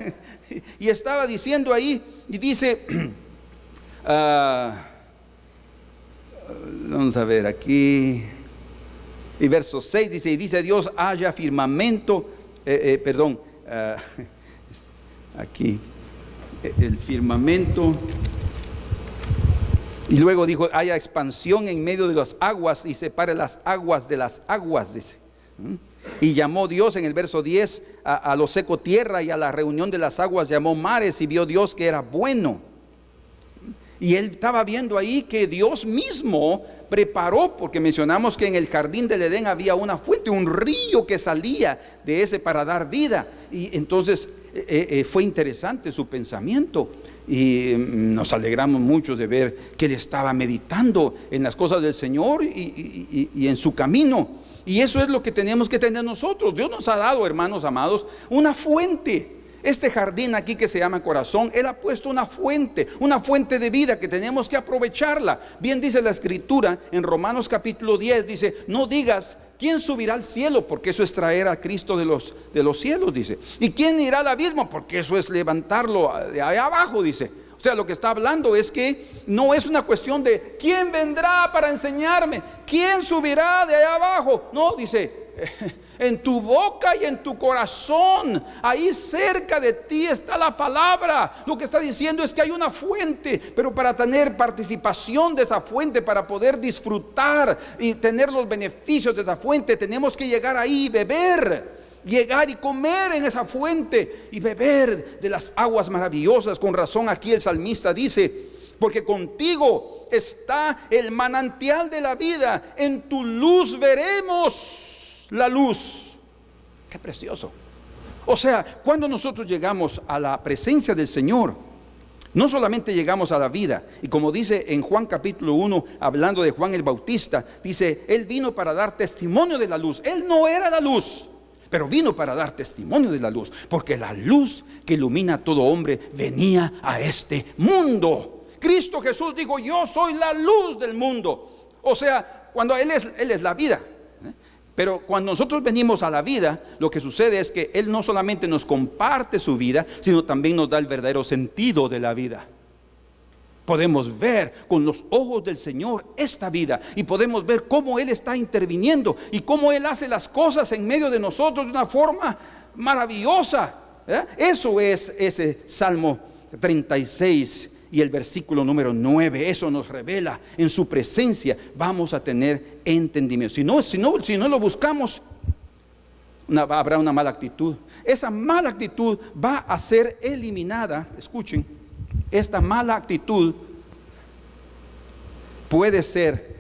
y estaba diciendo ahí, y dice, vamos a ver aquí, y verso 6 dice: y dice Dios, haya firmamento, aquí, el firmamento. Y luego dijo: haya expansión en medio de las aguas y separe las aguas de las aguas, dice. Y llamó Dios en el verso 10 a lo seco tierra, y a la reunión de las aguas llamó mares, y vio Dios que era bueno. Y él estaba viendo ahí que Dios mismo preparó, porque mencionamos que en el jardín del Edén había una fuente, un río que salía de ese para dar vida. Y entonces fue interesante su pensamiento. Y nos alegramos mucho de ver que él estaba meditando en las cosas del Señor y en su camino. Y eso es lo que tenemos que tener nosotros. Dios nos ha dado, hermanos amados, una fuente. Este jardín aquí que se llama corazón, Él ha puesto una fuente de vida que tenemos que aprovecharla. Bien dice la Escritura en Romanos capítulo 10, dice: no digas ¿quién subirá al cielo? Porque eso es traer a Cristo de los cielos, dice. ¿Y quién irá al abismo? Porque eso es levantarlo de ahí abajo, dice. O sea, lo que está hablando es que no es una cuestión de ¿quién vendrá para enseñarme? ¿Quién subirá de ahí abajo? No, dice, en tu boca y en tu corazón, ahí cerca de ti está la palabra. Lo que está diciendo es que hay una fuente, pero para tener participación de esa fuente, para poder disfrutar y tener los beneficios de esa fuente, tenemos que llegar ahí y beber. Llegar y comer en esa fuente y beber de las aguas maravillosas. Con razón aquí el salmista dice: porque contigo está el manantial de la vida, en tu luz veremos la luz. Qué precioso. O sea, cuando nosotros llegamos a la presencia del Señor, no solamente llegamos a la vida. Y como dice en Juan capítulo 1, hablando de Juan el Bautista, dice: Él vino para dar testimonio de la luz. Él no era la luz, pero vino para dar testimonio de la luz, porque la luz que ilumina a todo hombre venía a este mundo. Cristo Jesús dijo: yo soy la luz del mundo. O sea, cuando Él es la vida. Pero cuando nosotros venimos a la vida, lo que sucede es que Él no solamente nos comparte su vida, sino también nos da el verdadero sentido de la vida. Podemos ver con los ojos del Señor esta vida, y podemos ver cómo Él está interviniendo y cómo Él hace las cosas en medio de nosotros de una forma maravillosa. Eso es ese Salmo 36 y el versículo número 9. Eso nos revela: en su presencia vamos a tener entendimiento. Si no lo buscamos, habrá una mala actitud. Esa mala actitud va a ser eliminada. Escuchen, esta mala actitud puede ser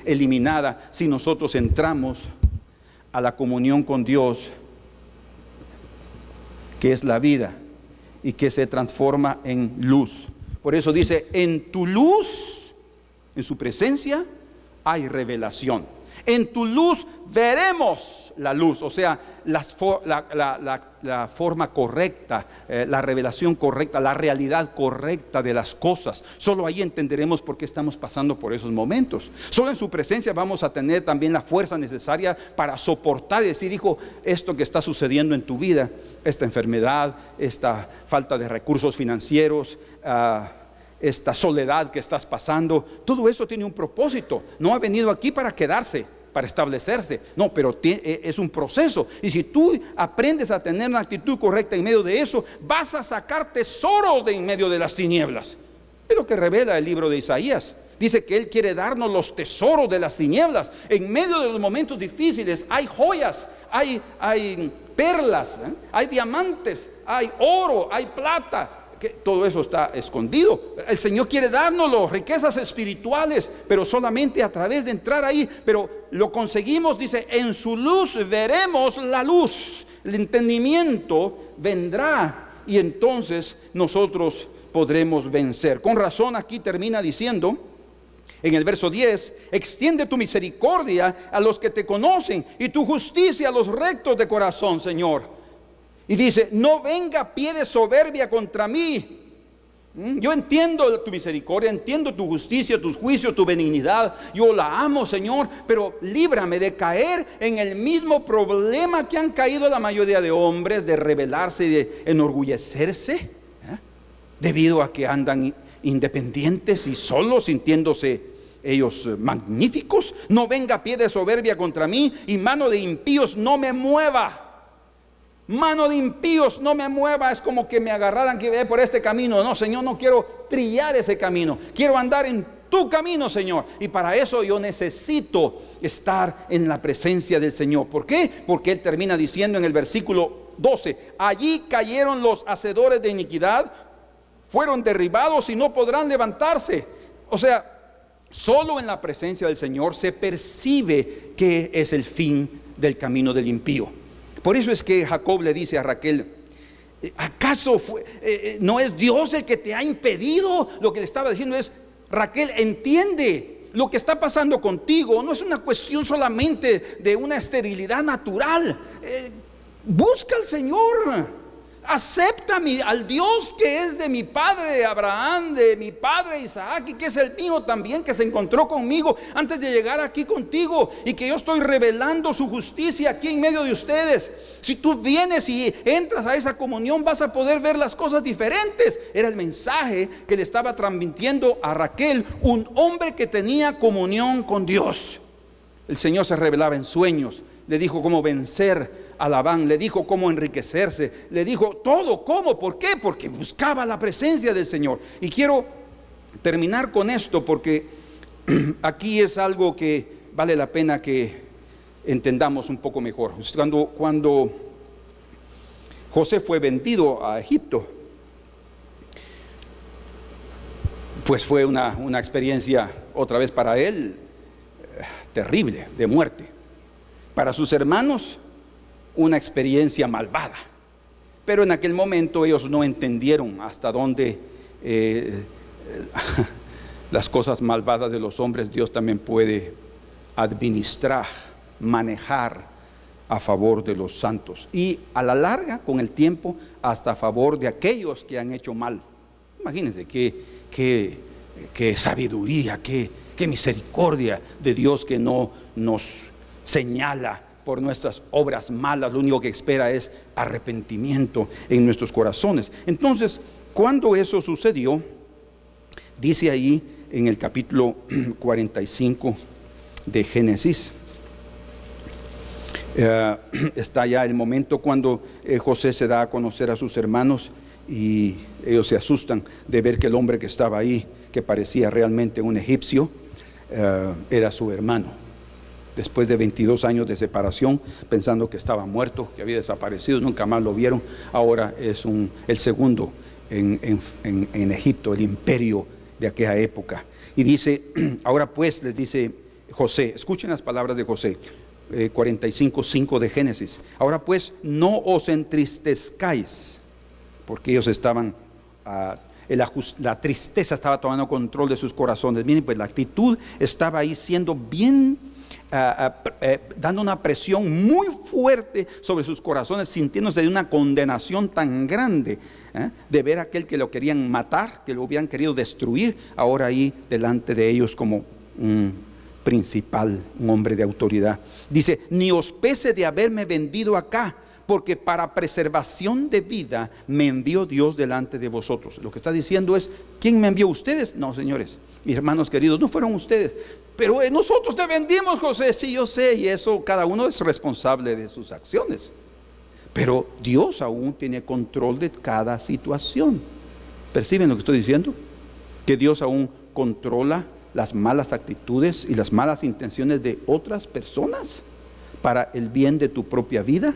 eliminada si nosotros entramos a la comunión con Dios, que es la vida y que se transforma en luz. Por eso dice: en tu luz, en su presencia, hay revelación. En tu luz veremos la luz. O sea, la forma correcta, la revelación correcta, la realidad correcta de las cosas. Solo ahí entenderemos por qué estamos pasando por esos momentos. Solo en su presencia vamos a tener también la fuerza necesaria para soportar y decir: hijo, esto que está sucediendo en tu vida, esta enfermedad, esta falta de recursos financieros, esta soledad que estás pasando, todo eso tiene un propósito. No ha venido aquí para quedarse, para establecerse. No, pero es un proceso. Y si tú aprendes a tener una actitud correcta en medio de eso, vas a sacar tesoros de en medio de las tinieblas. Es lo que revela el libro de Isaías. Dice que Él quiere darnos los tesoros de las tinieblas. En medio de los momentos difíciles hay joyas, hay perlas, hay diamantes, hay oro, hay plata. Que todo eso está escondido. El Señor quiere darnos riquezas espirituales, pero solamente a través de entrar ahí. Pero lo conseguimos, dice: en su luz veremos la luz. El entendimiento vendrá y entonces nosotros podremos vencer. Con razón aquí termina diciendo en el verso 10: extiende tu misericordia a los que te conocen y tu justicia a los rectos de corazón, Señor. Y dice: no venga pie de soberbia contra mí. Yo entiendo tu misericordia, entiendo tu justicia, tus juicios, tu benignidad. Yo la amo, Señor, pero líbrame de caer en el mismo problema que han caído la mayoría de hombres, de rebelarse y de enorgullecerse, debido a que andan independientes y solos, sintiéndose ellos magníficos. No venga pie de soberbia contra mí, y mano de impíos no me mueva. Mano de impíos no me mueva. Es como que me agarraran que ve por este camino. No, Señor, no quiero trillar ese camino. Quiero andar en tu camino, Señor. Y para eso yo necesito estar en la presencia del Señor. ¿Por qué? Porque Él termina diciendo en el versículo 12: allí cayeron los hacedores de iniquidad, fueron derribados y no podrán levantarse. O sea, solo en la presencia del Señor se percibe que es el fin del camino del impío. Por eso es que Jacob le dice a Raquel: ¿acaso no es Dios el que te ha impedido? Lo que le estaba diciendo es: Raquel, entiende lo que está pasando contigo no es una cuestión solamente de una esterilidad natural. Busca al Señor. Acepta al Dios que es de mi padre Abraham, de mi padre Isaac, y que es el mío también, que se encontró conmigo antes de llegar aquí contigo, y que yo estoy revelando su justicia aquí en medio de ustedes. Si tú vienes y entras a esa comunión, vas a poder ver las cosas diferentes. Era el mensaje que le estaba transmitiendo a Raquel, un hombre que tenía comunión con Dios. El Señor se revelaba en sueños, le dijo cómo vencer a Labán, le dijo cómo enriquecerse, le dijo todo. ¿Cómo? ¿Por qué? Porque buscaba la presencia del Señor. Y quiero terminar con esto, porque aquí es algo que vale la pena que entendamos un poco mejor. Cuando José fue vendido a Egipto, pues fue una experiencia otra vez para él terrible, de muerte. Para sus hermanos, una experiencia malvada. Pero en aquel momento ellos no entendieron hasta dónde las cosas malvadas de los hombres Dios también puede administrar, manejar a favor de los santos, y a la larga, con el tiempo, hasta a favor de aquellos que han hecho mal. Imagínense qué sabiduría, qué misericordia de Dios, que no nos señala por nuestras obras malas. Lo único que espera es arrepentimiento en nuestros corazones. Entonces, cuando eso sucedió, dice ahí en el capítulo 45 de Génesis, está ya el momento cuando José se da a conocer a sus hermanos, y ellos se asustan de ver que el hombre que estaba ahí, que parecía realmente un egipcio, era su hermano. Después de 22 años de separación, pensando que estaba muerto, que había desaparecido, nunca más lo vieron. Ahora es el segundo en Egipto, el imperio de aquella época. Y dice, ahora pues, les dice José, escuchen las palabras de José, 45:5 de Génesis. Ahora pues, no os entristezcáis, porque ellos estaban, la tristeza estaba tomando control de sus corazones. Miren, pues la actitud estaba ahí siendo bien, dando una presión muy fuerte sobre sus corazones, sintiéndose de una condenación tan grande, de ver a aquel que lo querían matar, que lo hubieran querido destruir, ahora ahí delante de ellos como un principal, un hombre de autoridad. Dice, ni os pese de haberme vendido acá, porque para preservación de vida me envió Dios delante de vosotros. Lo que está diciendo es, ¿quién me envió? ¿Ustedes? No, señores, mis hermanos queridos, no fueron ustedes. Pero nosotros te vendimos, José. Sí, yo sé, y eso cada uno es responsable de sus acciones. Pero Dios aún tiene control de cada situación. ¿Perciben lo que estoy diciendo? Que Dios aún controla las malas actitudes y las malas intenciones de otras personas para el bien de tu propia vida,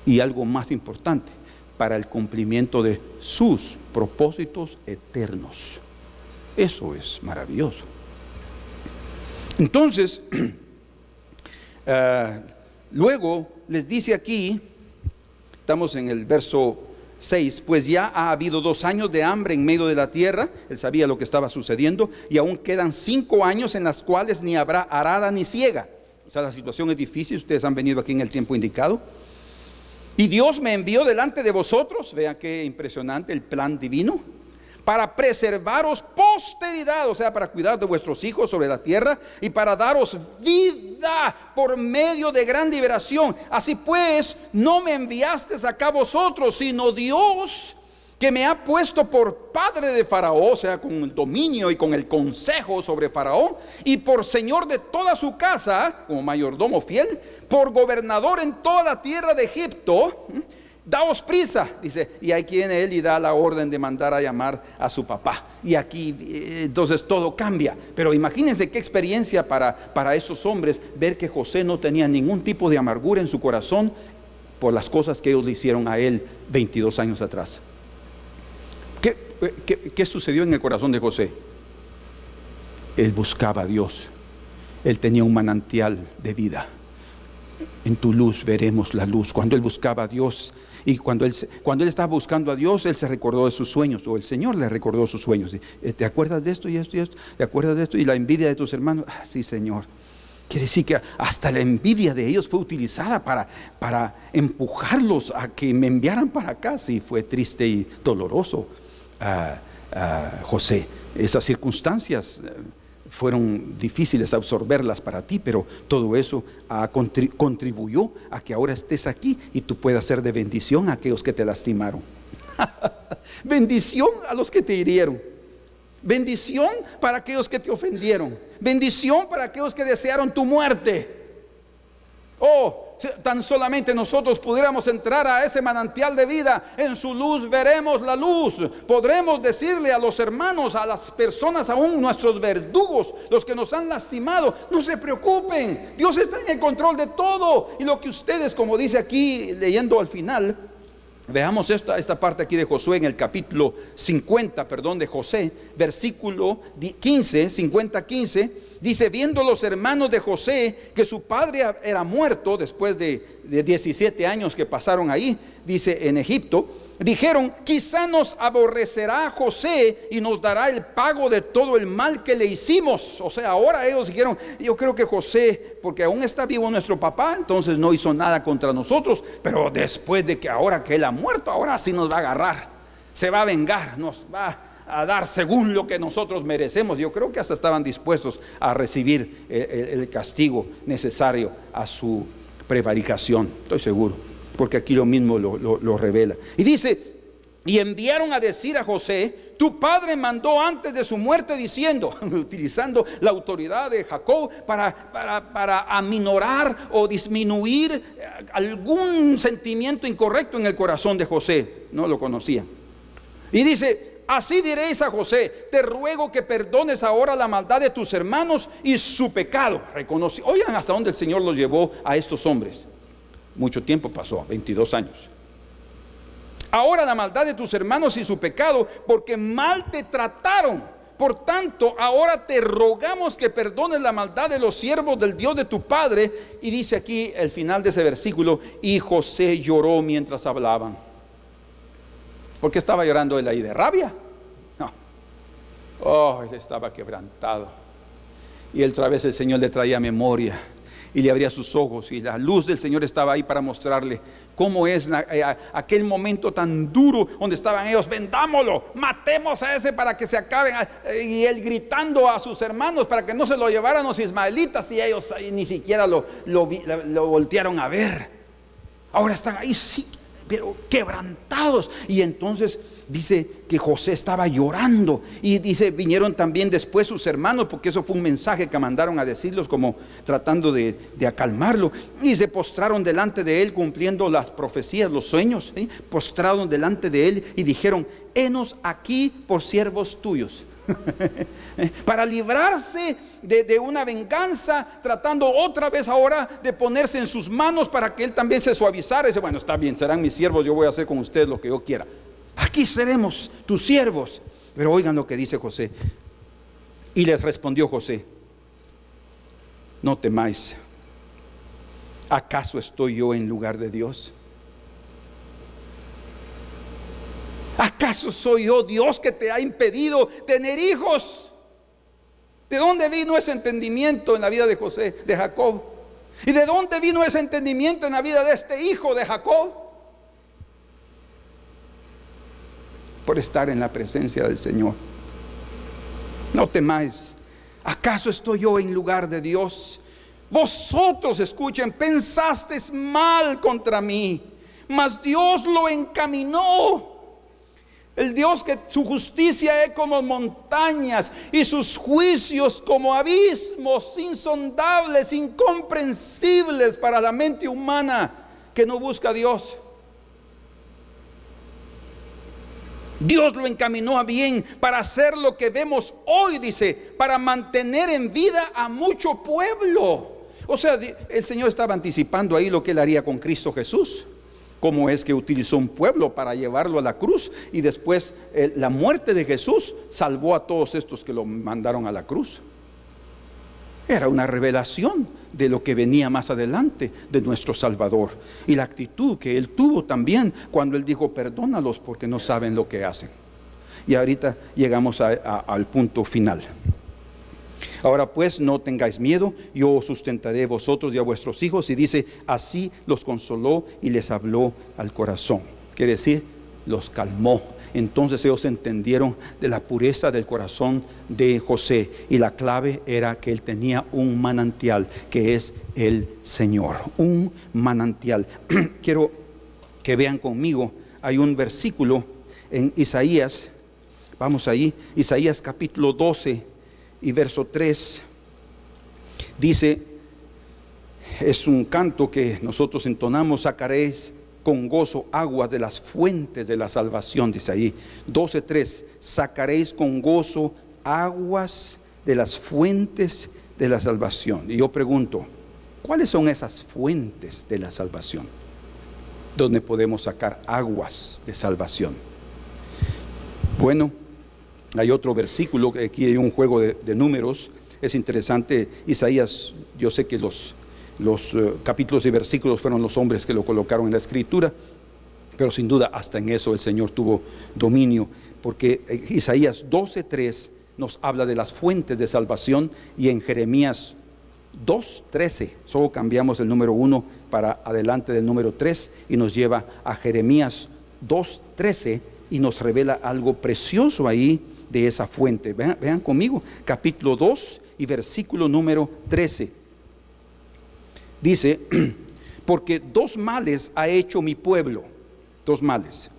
y algo más importante, para el cumplimiento de sus propósitos eternos. Eso es maravilloso. Entonces, luego les dice aquí, estamos en el verso 6, pues ya ha habido 2 años de hambre en medio de la tierra. Él sabía lo que estaba sucediendo, y aún quedan 5 años en las cuales ni habrá arada ni siega. O sea, la situación es difícil. Ustedes han venido aquí en el tiempo indicado. Y Dios me envió delante de vosotros, vean qué impresionante el plan divino, para preservaros posteridad, o sea, para cuidar de vuestros hijos sobre la tierra, y para daros vida por medio de gran liberación. Así pues, no me enviasteis acá vosotros, sino Dios, que me ha puesto por padre de Faraón, o sea, con el dominio y con el consejo sobre Faraón, y por señor de toda su casa, como mayordomo fiel, por gobernador en toda la tierra de Egipto. Daos prisa, dice, y ahí viene él y da la orden de mandar a llamar a su papá. Y aquí entonces todo cambia. Pero imagínense qué experiencia para esos hombres, ver que José no tenía ningún tipo de amargura en su corazón por las cosas que ellos le hicieron a él 22 años atrás. ¿Qué sucedió en el corazón de José? Él buscaba a Dios. Él tenía un manantial de vida. En tu luz veremos la luz. Cuando él buscaba a Dios, Y cuando él estaba buscando a Dios, él se recordó de sus sueños, o el Señor le recordó sus sueños. ¿Te acuerdas de esto y esto y esto? ¿Te acuerdas de esto? Y la envidia de tus hermanos. Sí, Señor. Quiere decir que hasta la envidia de ellos fue utilizada para empujarlos a que me enviaran para acá. Sí, fue triste y doloroso, José. Esas circunstancias fueron difíciles absorberlas para ti, pero todo eso contribuyó a que ahora estés aquí y tú puedas ser de bendición a aquellos que te lastimaron. Bendición a los que te hirieron. Bendición para aquellos que te ofendieron. Bendición para aquellos que desearon tu muerte. Oh, si tan solamente nosotros pudiéramos entrar a ese manantial de vida, en su luz veremos la luz. Podremos decirle a los hermanos, a las personas, aún nuestros verdugos, los que nos han lastimado, no se preocupen, Dios está en el control de todo. Y lo que ustedes, como dice aquí, leyendo al final, veamos esta parte aquí de Josué en el capítulo 50, de José, versículo 15, 50-15, dice: viendo los hermanos de José que su padre era muerto después de 17 años que pasaron ahí, dice, en Egipto, dijeron: quizá nos aborrecerá José y nos dará el pago de todo el mal que le hicimos. O sea, ahora ellos dijeron: yo creo que José, porque aún está vivo nuestro papá, entonces no hizo nada contra nosotros, pero después de que ahora que él ha muerto, ahora sí nos va a agarrar, se va a vengar, nos va a dar según lo que nosotros merecemos. Yo creo que hasta estaban dispuestos a recibir el castigo necesario a su prevaricación, estoy seguro, porque aquí lo mismo lo revela. Y dice: y enviaron a decir a José: tu padre mandó antes de su muerte diciendo, utilizando la autoridad de Jacob para aminorar o disminuir algún sentimiento incorrecto en el corazón de José. No lo conocían. Y dice: así diréis a José: te ruego que perdones ahora la maldad de tus hermanos y su pecado. Oigan hasta dónde el Señor los llevó a estos hombres. Mucho tiempo pasó, 22 años. Ahora la maldad de tus hermanos y su pecado, porque mal te trataron. Por tanto, ahora te rogamos que perdones la maldad de los siervos del Dios de tu padre. Y dice aquí el final de ese versículo: y José lloró mientras hablaban. ¿Por qué estaba llorando él ahí? ¿De rabia? No. Oh, él estaba quebrantado. Y otra vez el Señor le traía memoria y le abría sus ojos, y la luz del Señor estaba ahí para mostrarle cómo es aquel momento tan duro donde estaban ellos: vendámoslo, matemos a ese para que se acaben. Y él gritando a sus hermanos para que no se lo llevaran los ismaelitas, y ellos ni siquiera lo voltearon a ver. Ahora están ahí, sí, pero quebrantados. Y entonces dice que José estaba llorando, y dice: vinieron también después sus hermanos, porque eso fue un mensaje que mandaron a decirlos, como tratando de acalmarlo, y se postraron delante de él, cumpliendo las profecías, los sueños, ¿sí? Postraron delante de él y dijeron: henos aquí por siervos tuyos. Para librarse de una venganza, tratando otra vez ahora de ponerse en sus manos para que él también se suavizara. Dice: bueno, está bien, serán mis siervos, yo voy a hacer con ustedes lo que yo quiera. Aquí seremos tus siervos. Pero oigan lo que dice José. Y les respondió José: no temáis, ¿acaso estoy yo en lugar de Dios? ¿Acaso soy yo Dios que te ha impedido tener hijos? ¿De dónde vino ese entendimiento en la vida de José, de Jacob? ¿Y de dónde vino ese entendimiento en la vida de este hijo de Jacob? Por estar en la presencia del Señor. No temáis, ¿acaso estoy yo en lugar de Dios? Vosotros, escuchen, pensasteis mal contra mí, mas Dios lo encaminó. El Dios que su justicia es como montañas y sus juicios como abismos insondables, incomprensibles para la mente humana que no busca a Dios. Dios lo encaminó a bien para hacer lo que vemos hoy, dice, para mantener en vida a mucho pueblo. O sea, el Señor estaba anticipando ahí lo que Él haría con Cristo Jesús. Cómo es que utilizó un pueblo para llevarlo a la cruz, y después la muerte de Jesús salvó a todos estos que lo mandaron a la cruz. Era una revelación de lo que venía más adelante de nuestro Salvador. Y la actitud que Él tuvo también cuando Él dijo: perdónalos porque no saben lo que hacen. Y ahorita llegamos al punto final. Ahora pues, no tengáis miedo, yo os sustentaré vosotros y a vuestros hijos. Y dice: así los consoló y les habló al corazón. Quiere decir, los calmó. Entonces ellos entendieron de la pureza del corazón de José, y la clave era que él tenía un manantial, que es el Señor. Un manantial. Quiero que vean conmigo, hay un versículo en Isaías, vamos ahí, Isaías capítulo 12 y verso 3, dice, es un canto que nosotros entonamos: sacaréis con gozo aguas de las fuentes de la salvación, dice ahí, 12:3, sacaréis con gozo aguas de las fuentes de la salvación. Y yo pregunto, ¿cuáles son esas fuentes de la salvación? ¿Dónde podemos sacar aguas de salvación? Bueno, hay otro versículo, aquí hay un juego de números, es interesante. Isaías, yo sé que los capítulos y versículos fueron los hombres que lo colocaron en la escritura, pero sin duda hasta en eso el Señor tuvo dominio, porque Isaías 12:3 nos habla de las fuentes de salvación, y en Jeremías 2:13 solo cambiamos el número 1 para adelante del número 3 y nos lleva a Jeremías 2:13 y nos revela algo precioso ahí de esa fuente. Vean conmigo, capítulo 2 y versículo número 13. Dice: porque dos males ha hecho mi pueblo, dos males.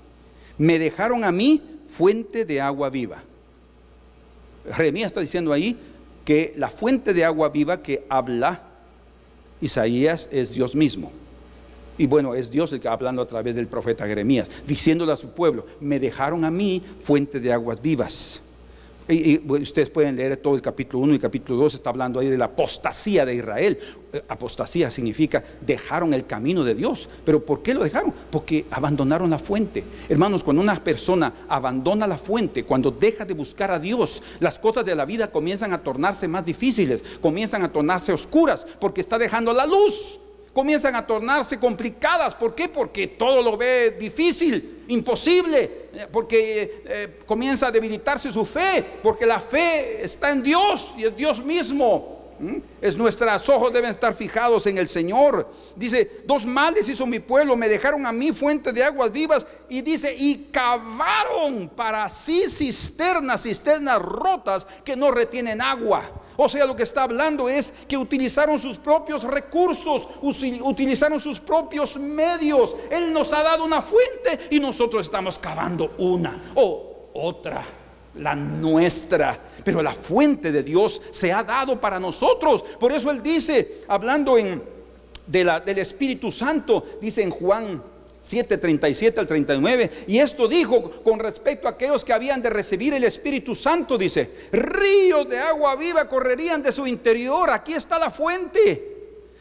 Me dejaron a mí fuente de agua viva. Jeremías está diciendo ahí que la fuente de agua viva que habla Isaías es Dios mismo. Y bueno, es Dios el que hablando a través del profeta Jeremías, diciéndole a su pueblo: me dejaron a mí fuente de aguas vivas. Y ustedes pueden leer todo el capítulo 1 y capítulo 2, está hablando ahí de la apostasía de Israel. Apostasía significa dejaron el camino de Dios. ¿Pero por qué lo dejaron? Porque abandonaron la fuente. Hermanos, cuando una persona abandona la fuente, cuando deja de buscar a Dios, las cosas de la vida comienzan a tornarse más difíciles, comienzan a tornarse oscuras, porque está dejando la luz. Comienzan a tornarse complicadas. ¿Por qué? Porque todo lo ve difícil, imposible, porque comienza a debilitarse su fe, porque la fe está en Dios y es Dios mismo. Nuestros ojos deben estar fijados en el Señor. Dice: dos males hizo mi pueblo, me dejaron a mí fuente de aguas vivas. Y dice: y cavaron para sí cisternas rotas que no retienen agua. O sea, lo que está hablando es que utilizaron sus propios recursos, utilizaron sus propios medios. Él nos ha dado una fuente y nosotros estamos cavando una o otra, la nuestra. Pero la fuente de Dios se ha dado para nosotros. Por eso Él dice, hablando del Espíritu Santo, dice en Juan 7:37 al 39, y esto dijo con respecto a aquellos que habían de recibir el Espíritu Santo, dice: ríos de agua viva correrían de su interior. Aquí está la fuente.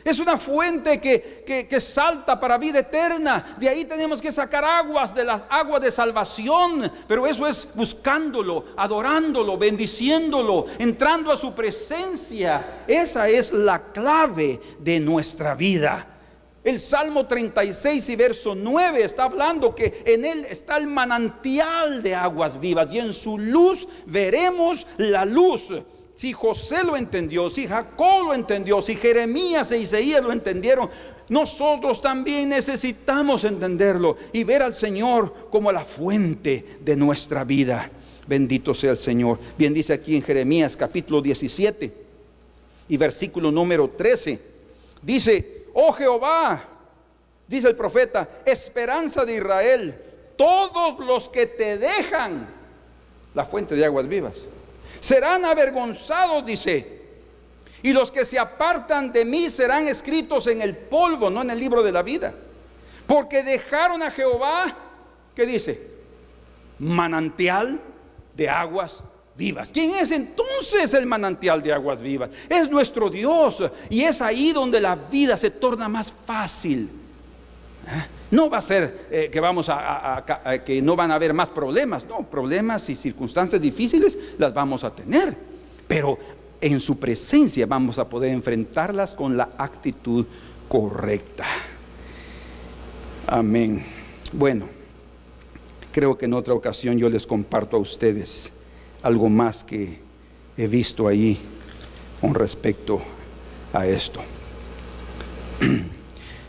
Es una fuente que salta para vida eterna. De ahí tenemos que sacar aguas, de las aguas de salvación. Pero eso es buscándolo, adorándolo, bendiciéndolo, entrando a su presencia. Esa es la clave de nuestra vida. El Salmo 36 y verso 9 está hablando que en él está el manantial de aguas vivas, y en su luz veremos la luz. Si José lo entendió, si Jacob lo entendió, si Jeremías e Isaías lo entendieron, nosotros también necesitamos entenderlo y ver al Señor como la fuente de nuestra vida. Bendito sea el Señor. Bien dice aquí en Jeremías capítulo 17 y versículo número 13. Dice: oh Jehová, dice el profeta, esperanza de Israel, todos los que te dejan la fuente de aguas vivas serán avergonzados, dice, y los que se apartan de mí serán escritos en el polvo, no en el libro de la vida, porque dejaron a Jehová, ¿qué dice? Manantial de aguas vivas. ¿Quién es entonces el manantial de aguas vivas? Es nuestro Dios, y es ahí donde la vida se torna más fácil. No va a ser que no van a haber más problemas. No, problemas y circunstancias difíciles las vamos a tener, pero en su presencia vamos a poder enfrentarlas con la actitud correcta. Amén. Bueno, creo que en otra ocasión yo les comparto a ustedes algo más que he visto ahí con respecto a esto.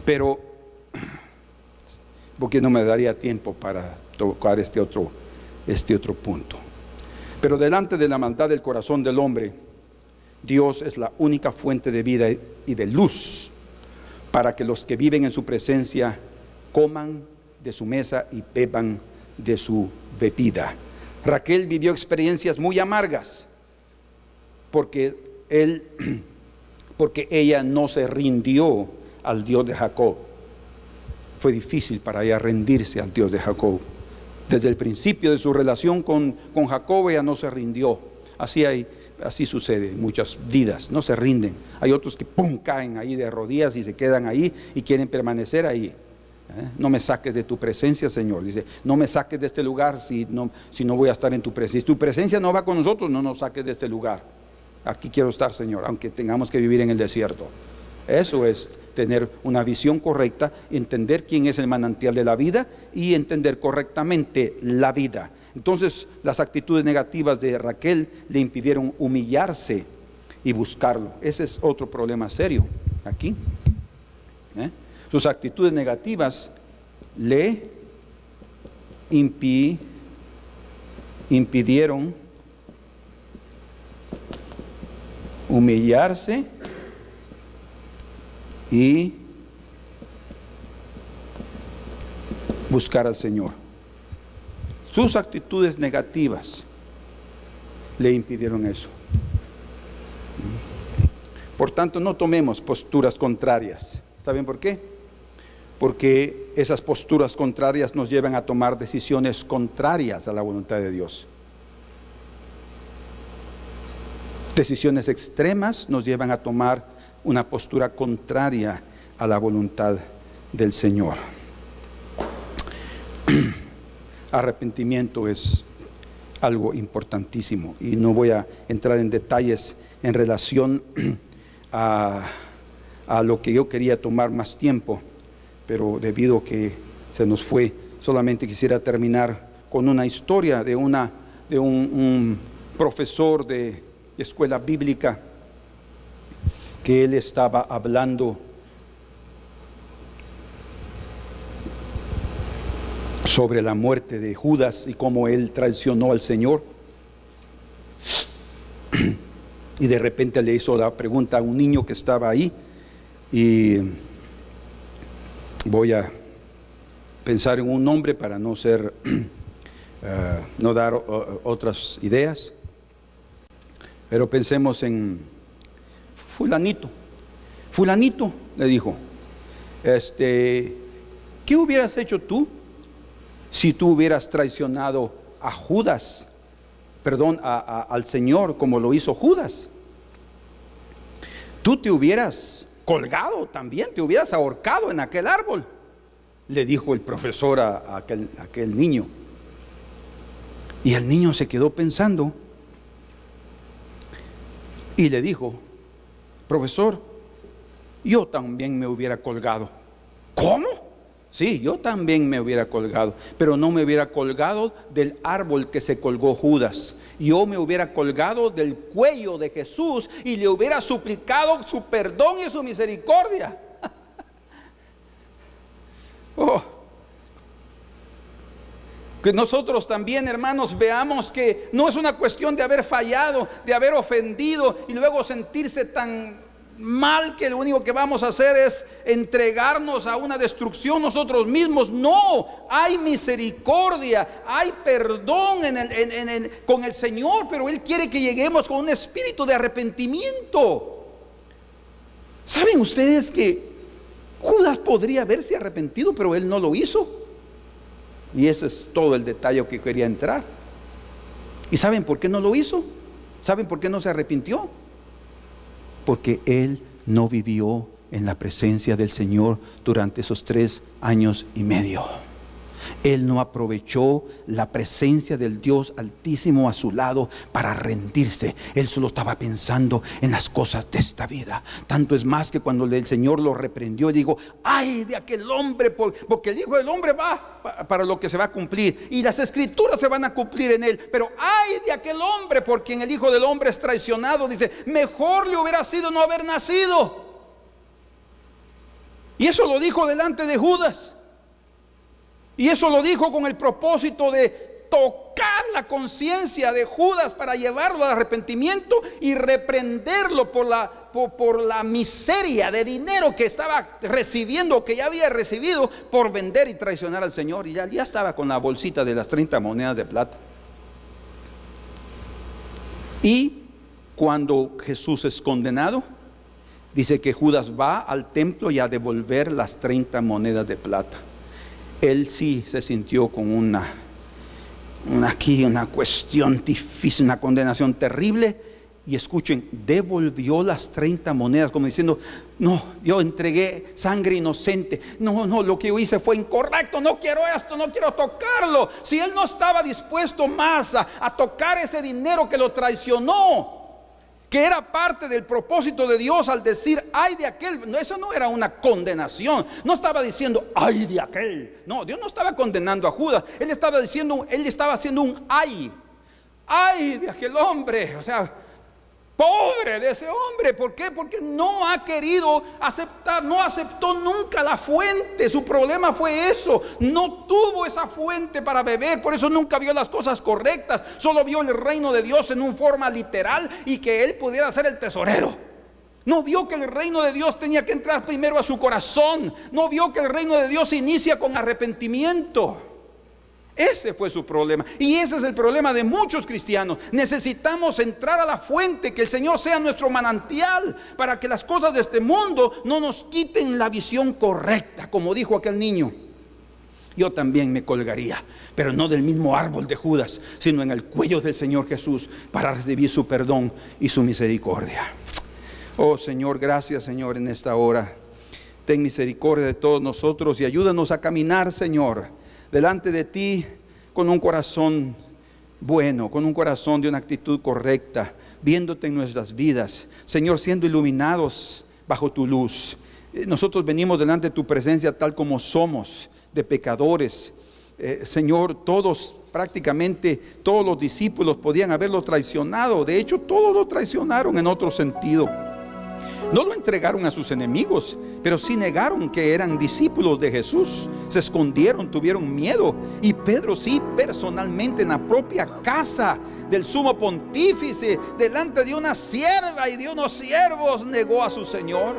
Pero, porque no me daría tiempo para tocar este otro punto. Pero delante de la maldad del corazón del hombre, Dios es la única fuente de vida y de luz para que los que viven en su presencia coman de su mesa y beban de su bebida. Raquel vivió experiencias muy amargas porque ella no se rindió al Dios de Jacob. Fue difícil para ella rendirse al Dios de Jacob. Desde el principio de su relación con Jacob, ella no se rindió. Así sucede en muchas vidas, no se rinden. Hay otros que caen ahí de rodillas y se quedan ahí y quieren permanecer ahí. No me saques de tu presencia, Señor. Dice, no me saques de este lugar si no voy a estar en tu presencia. Si tu presencia no va con nosotros, no nos saques de este lugar. Aquí quiero estar, Señor, aunque tengamos que vivir en el desierto. Eso es tener una visión correcta, entender quién es el manantial de la vida y entender correctamente la vida. Entonces, las actitudes negativas de Raquel le impidieron humillarse y buscarlo. Ese es otro problema serio aquí. Sus actitudes negativas le impidieron humillarse y buscar al Señor. Sus actitudes negativas le impidieron eso. Por tanto, no tomemos posturas contrarias. ¿Saben por qué? Porque esas posturas contrarias nos llevan a tomar decisiones contrarias a la voluntad de Dios. Decisiones extremas nos llevan a tomar una postura contraria a la voluntad del Señor. Arrepentimiento es algo importantísimo y no voy a entrar en detalles en relación a lo que yo quería tomar más tiempo, pero debido a que se nos fue, solamente quisiera terminar con una historia de un profesor de escuela bíblica, que él estaba hablando sobre la muerte de Judas y cómo él traicionó al Señor. Y de repente le hizo la pregunta a un niño que estaba ahí, y voy a pensar en un nombre para no dar otras ideas, pero pensemos en fulanito le dijo, ¿qué hubieras hecho tú si tú hubieras traicionado a Judas, al Señor como lo hizo Judas? Tú te hubieras colgado también, te hubieras ahorcado en aquel árbol, le dijo el profesor a aquel niño. Y el niño se quedó pensando y le dijo, profesor, yo también me hubiera colgado. ¿Cómo? Sí, yo también me hubiera colgado, pero no me hubiera colgado del árbol que se colgó Judas. Yo me hubiera colgado del cuello de Jesús y le hubiera suplicado su perdón y su misericordia. Que nosotros también, hermanos, veamos que no es una cuestión de haber fallado, de haber ofendido y luego sentirse tan mal que lo único que vamos a hacer es entregarnos a una destrucción nosotros mismos. No, hay misericordia, hay perdón con el Señor, pero Él quiere que lleguemos con un espíritu de arrepentimiento. ¿Saben ustedes que Judas podría haberse arrepentido, pero él no lo hizo? Y ese es todo el detalle que quería entrar. ¿Y saben por qué no lo hizo? ¿Saben por qué no se arrepintió? Porque él no vivió en la presencia del Señor durante esos 3 años y medio. Él no aprovechó la presencia del Dios Altísimo a su lado para rendirse. Él solo estaba pensando en las cosas de esta vida. Tanto es más que cuando el Señor lo reprendió, dijo: ay de aquel hombre, porque el Hijo del Hombre va para lo que se va a cumplir, y las escrituras se van a cumplir en él. Pero ay de aquel hombre por quien el Hijo del Hombre es traicionado. Dice: mejor le hubiera sido no haber nacido. Y eso lo dijo delante de Judas. Y eso lo dijo con el propósito de tocar la conciencia de Judas para llevarlo al arrepentimiento y reprenderlo por la miseria de dinero que estaba recibiendo, que ya había recibido por vender y traicionar al Señor. Y ya estaba con la bolsita de las 30 monedas de plata. Y cuando Jesús es condenado, dice que Judas va al templo y a devolver las 30 monedas de plata. Él sí se sintió con una cuestión difícil, una condenación terrible. Y escuchen, devolvió las 30 monedas como diciendo: no, yo entregué sangre inocente. No, lo que yo hice fue incorrecto. No quiero esto, no quiero tocarlo. Si él no estaba dispuesto más a tocar ese dinero que lo traicionó, que era parte del propósito de Dios al decir ay de aquel, no, eso no era una condenación. No estaba diciendo ay de aquel. No, Dios no estaba condenando a Judas. Él estaba haciendo un ay de aquel hombre. O sea, pobre de ese hombre. ¿Por qué? Porque no ha querido aceptar, no aceptó nunca la fuente. Su problema fue eso. No tuvo esa fuente para beber. Por eso nunca vio las cosas correctas. Solo vio el reino de Dios en una forma literal y que él pudiera ser el tesorero. No vio que el reino de Dios tenía que entrar primero a su corazón. No vio que el reino de Dios inicia con arrepentimiento. Ese fue su problema. Y ese es el problema de muchos cristianos. Necesitamos entrar a la fuente, que el Señor sea nuestro manantial, para que las cosas de este mundo no nos quiten la visión correcta. Como dijo aquel niño: yo también me colgaría, pero no del mismo árbol de Judas, sino en el cuello del Señor Jesús, para recibir su perdón y su misericordia. Oh Señor, gracias Señor en esta hora. Ten misericordia de todos nosotros y ayúdanos a caminar, Señor, delante de ti con un corazón bueno, con un corazón de una actitud correcta, viéndote en nuestras vidas, Señor, siendo iluminados bajo tu luz. Nosotros venimos delante de tu presencia tal como somos, de pecadores. Señor, prácticamente todos los discípulos podían haberlo traicionado. De hecho, todos lo traicionaron en otro sentido. No lo entregaron a sus enemigos, pero sí negaron que eran discípulos de Jesús. Se escondieron, tuvieron miedo. Y Pedro sí, personalmente, en la propia casa del sumo pontífice, delante de una sierva y de unos siervos, negó a su Señor.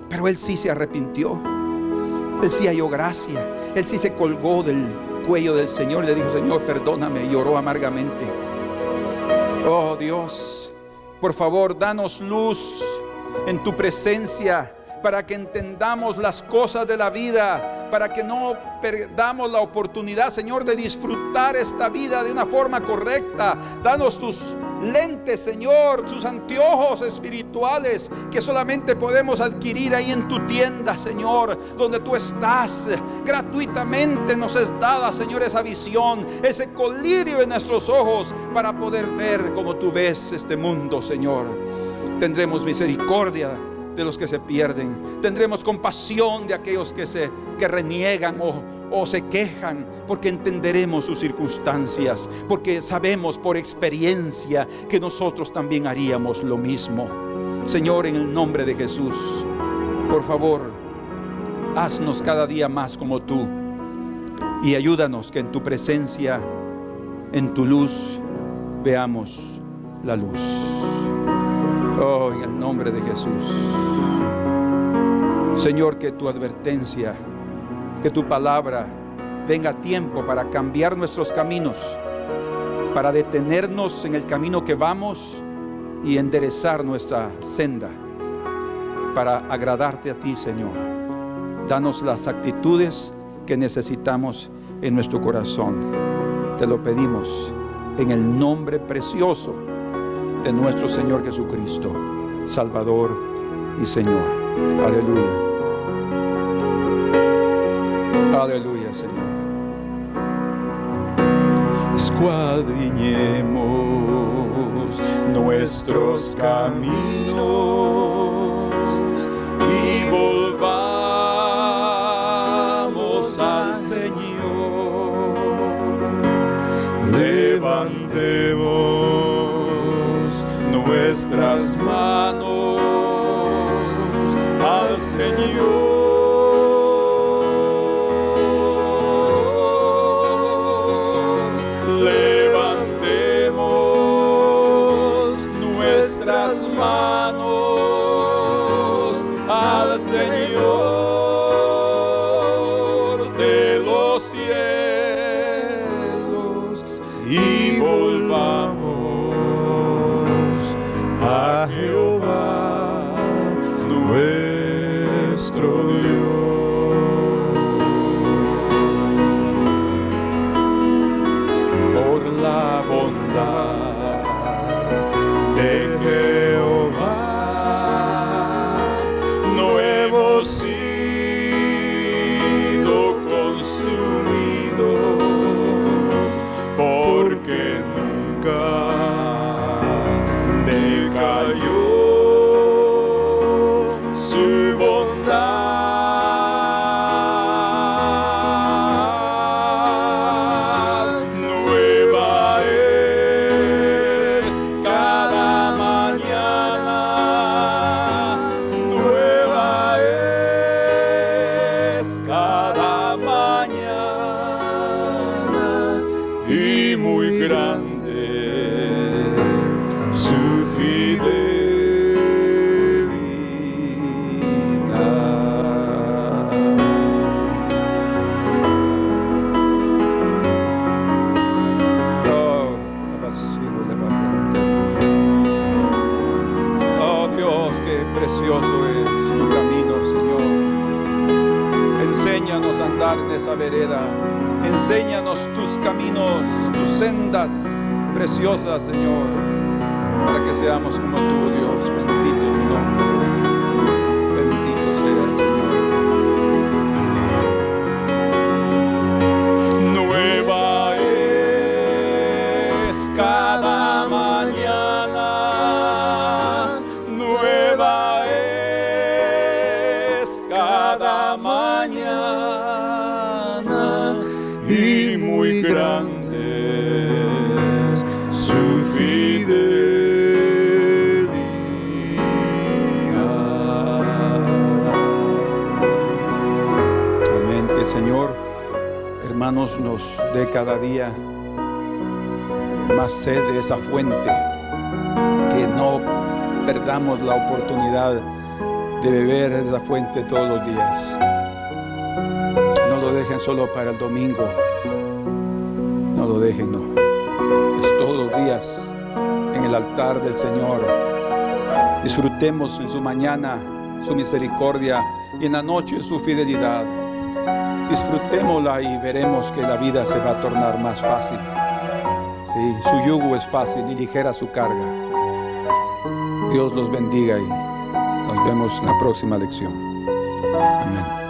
Pero él sí se arrepintió. Él sí halló gracia. Él sí se colgó del cuello del Señor y le dijo: Señor, perdóname. Y lloró amargamente. Oh Dios, por favor, danos luz en tu presencia, para que entendamos las cosas de la vida, para que no perdamos la oportunidad, Señor, de disfrutar esta vida de una forma correcta. Danos tus lentes, Señor, tus anteojos espirituales, que solamente podemos adquirir ahí en tu tienda, Señor, donde tú estás. Gratuitamente nos es dada, Señor, esa visión, ese colirio en nuestros ojos, para poder ver como tú ves este mundo, Señor. Tendremos misericordia de los que se pierden. Tendremos compasión de aquellos que reniegan o se quejan, porque entenderemos sus circunstancias, porque sabemos por experiencia que nosotros también haríamos lo mismo. Señor, en el nombre de Jesús, por favor, haznos cada día más como tú, y ayúdanos que en tu presencia, en tu luz, veamos la luz. Oh, en el nombre de Jesús. Señor, que tu advertencia, que tu palabra venga a tiempo para cambiar nuestros caminos, para detenernos en el camino que vamos y enderezar nuestra senda para agradarte a ti, Señor. Danos las actitudes que necesitamos en nuestro corazón. Te lo pedimos en el nombre precioso de nuestro Señor Jesucristo, Salvador y Señor. Aleluya. Aleluya, Señor. escuadriñemos nuestros caminos y volvamos al Señor. Levantemos nuestras manos al Señor. Nuestras manos al Señor de los cielos y volvamos a Jehová nuestro Dios. Por la bondad de Jehová no hemos sido consumidos, porque nunca decayó su bondad. Nueva es cada mañana, nueva es cada mañana, y muy grande su fidelidad. Oh Dios, qué precioso es tu camino, Señor. Enséñanos a andar en esa vereda. Enséñanos tus caminos, tus sendas preciosas, Señor, para que seamos como tú, Dios. Bendito tu nombre. Bendito sea, Señor. Nueva es cada mañana, nueva es cada mañana, y muy grande es su fidelidad. Amén. Que el Señor, hermanos, nos dé cada día más sed de esa fuente, que no perdamos la oportunidad de beber de esa fuente todos los días. No lo dejen solo para el domingo, no lo dejen, no. Es todos los días en el altar del Señor. Disfrutemos en su mañana su misericordia y en la noche su fidelidad. Disfrutémosla y veremos que la vida se va a tornar más fácil. Sí, su yugo es fácil y ligera su carga. Dios los bendiga y nos vemos en la próxima lección. Amén.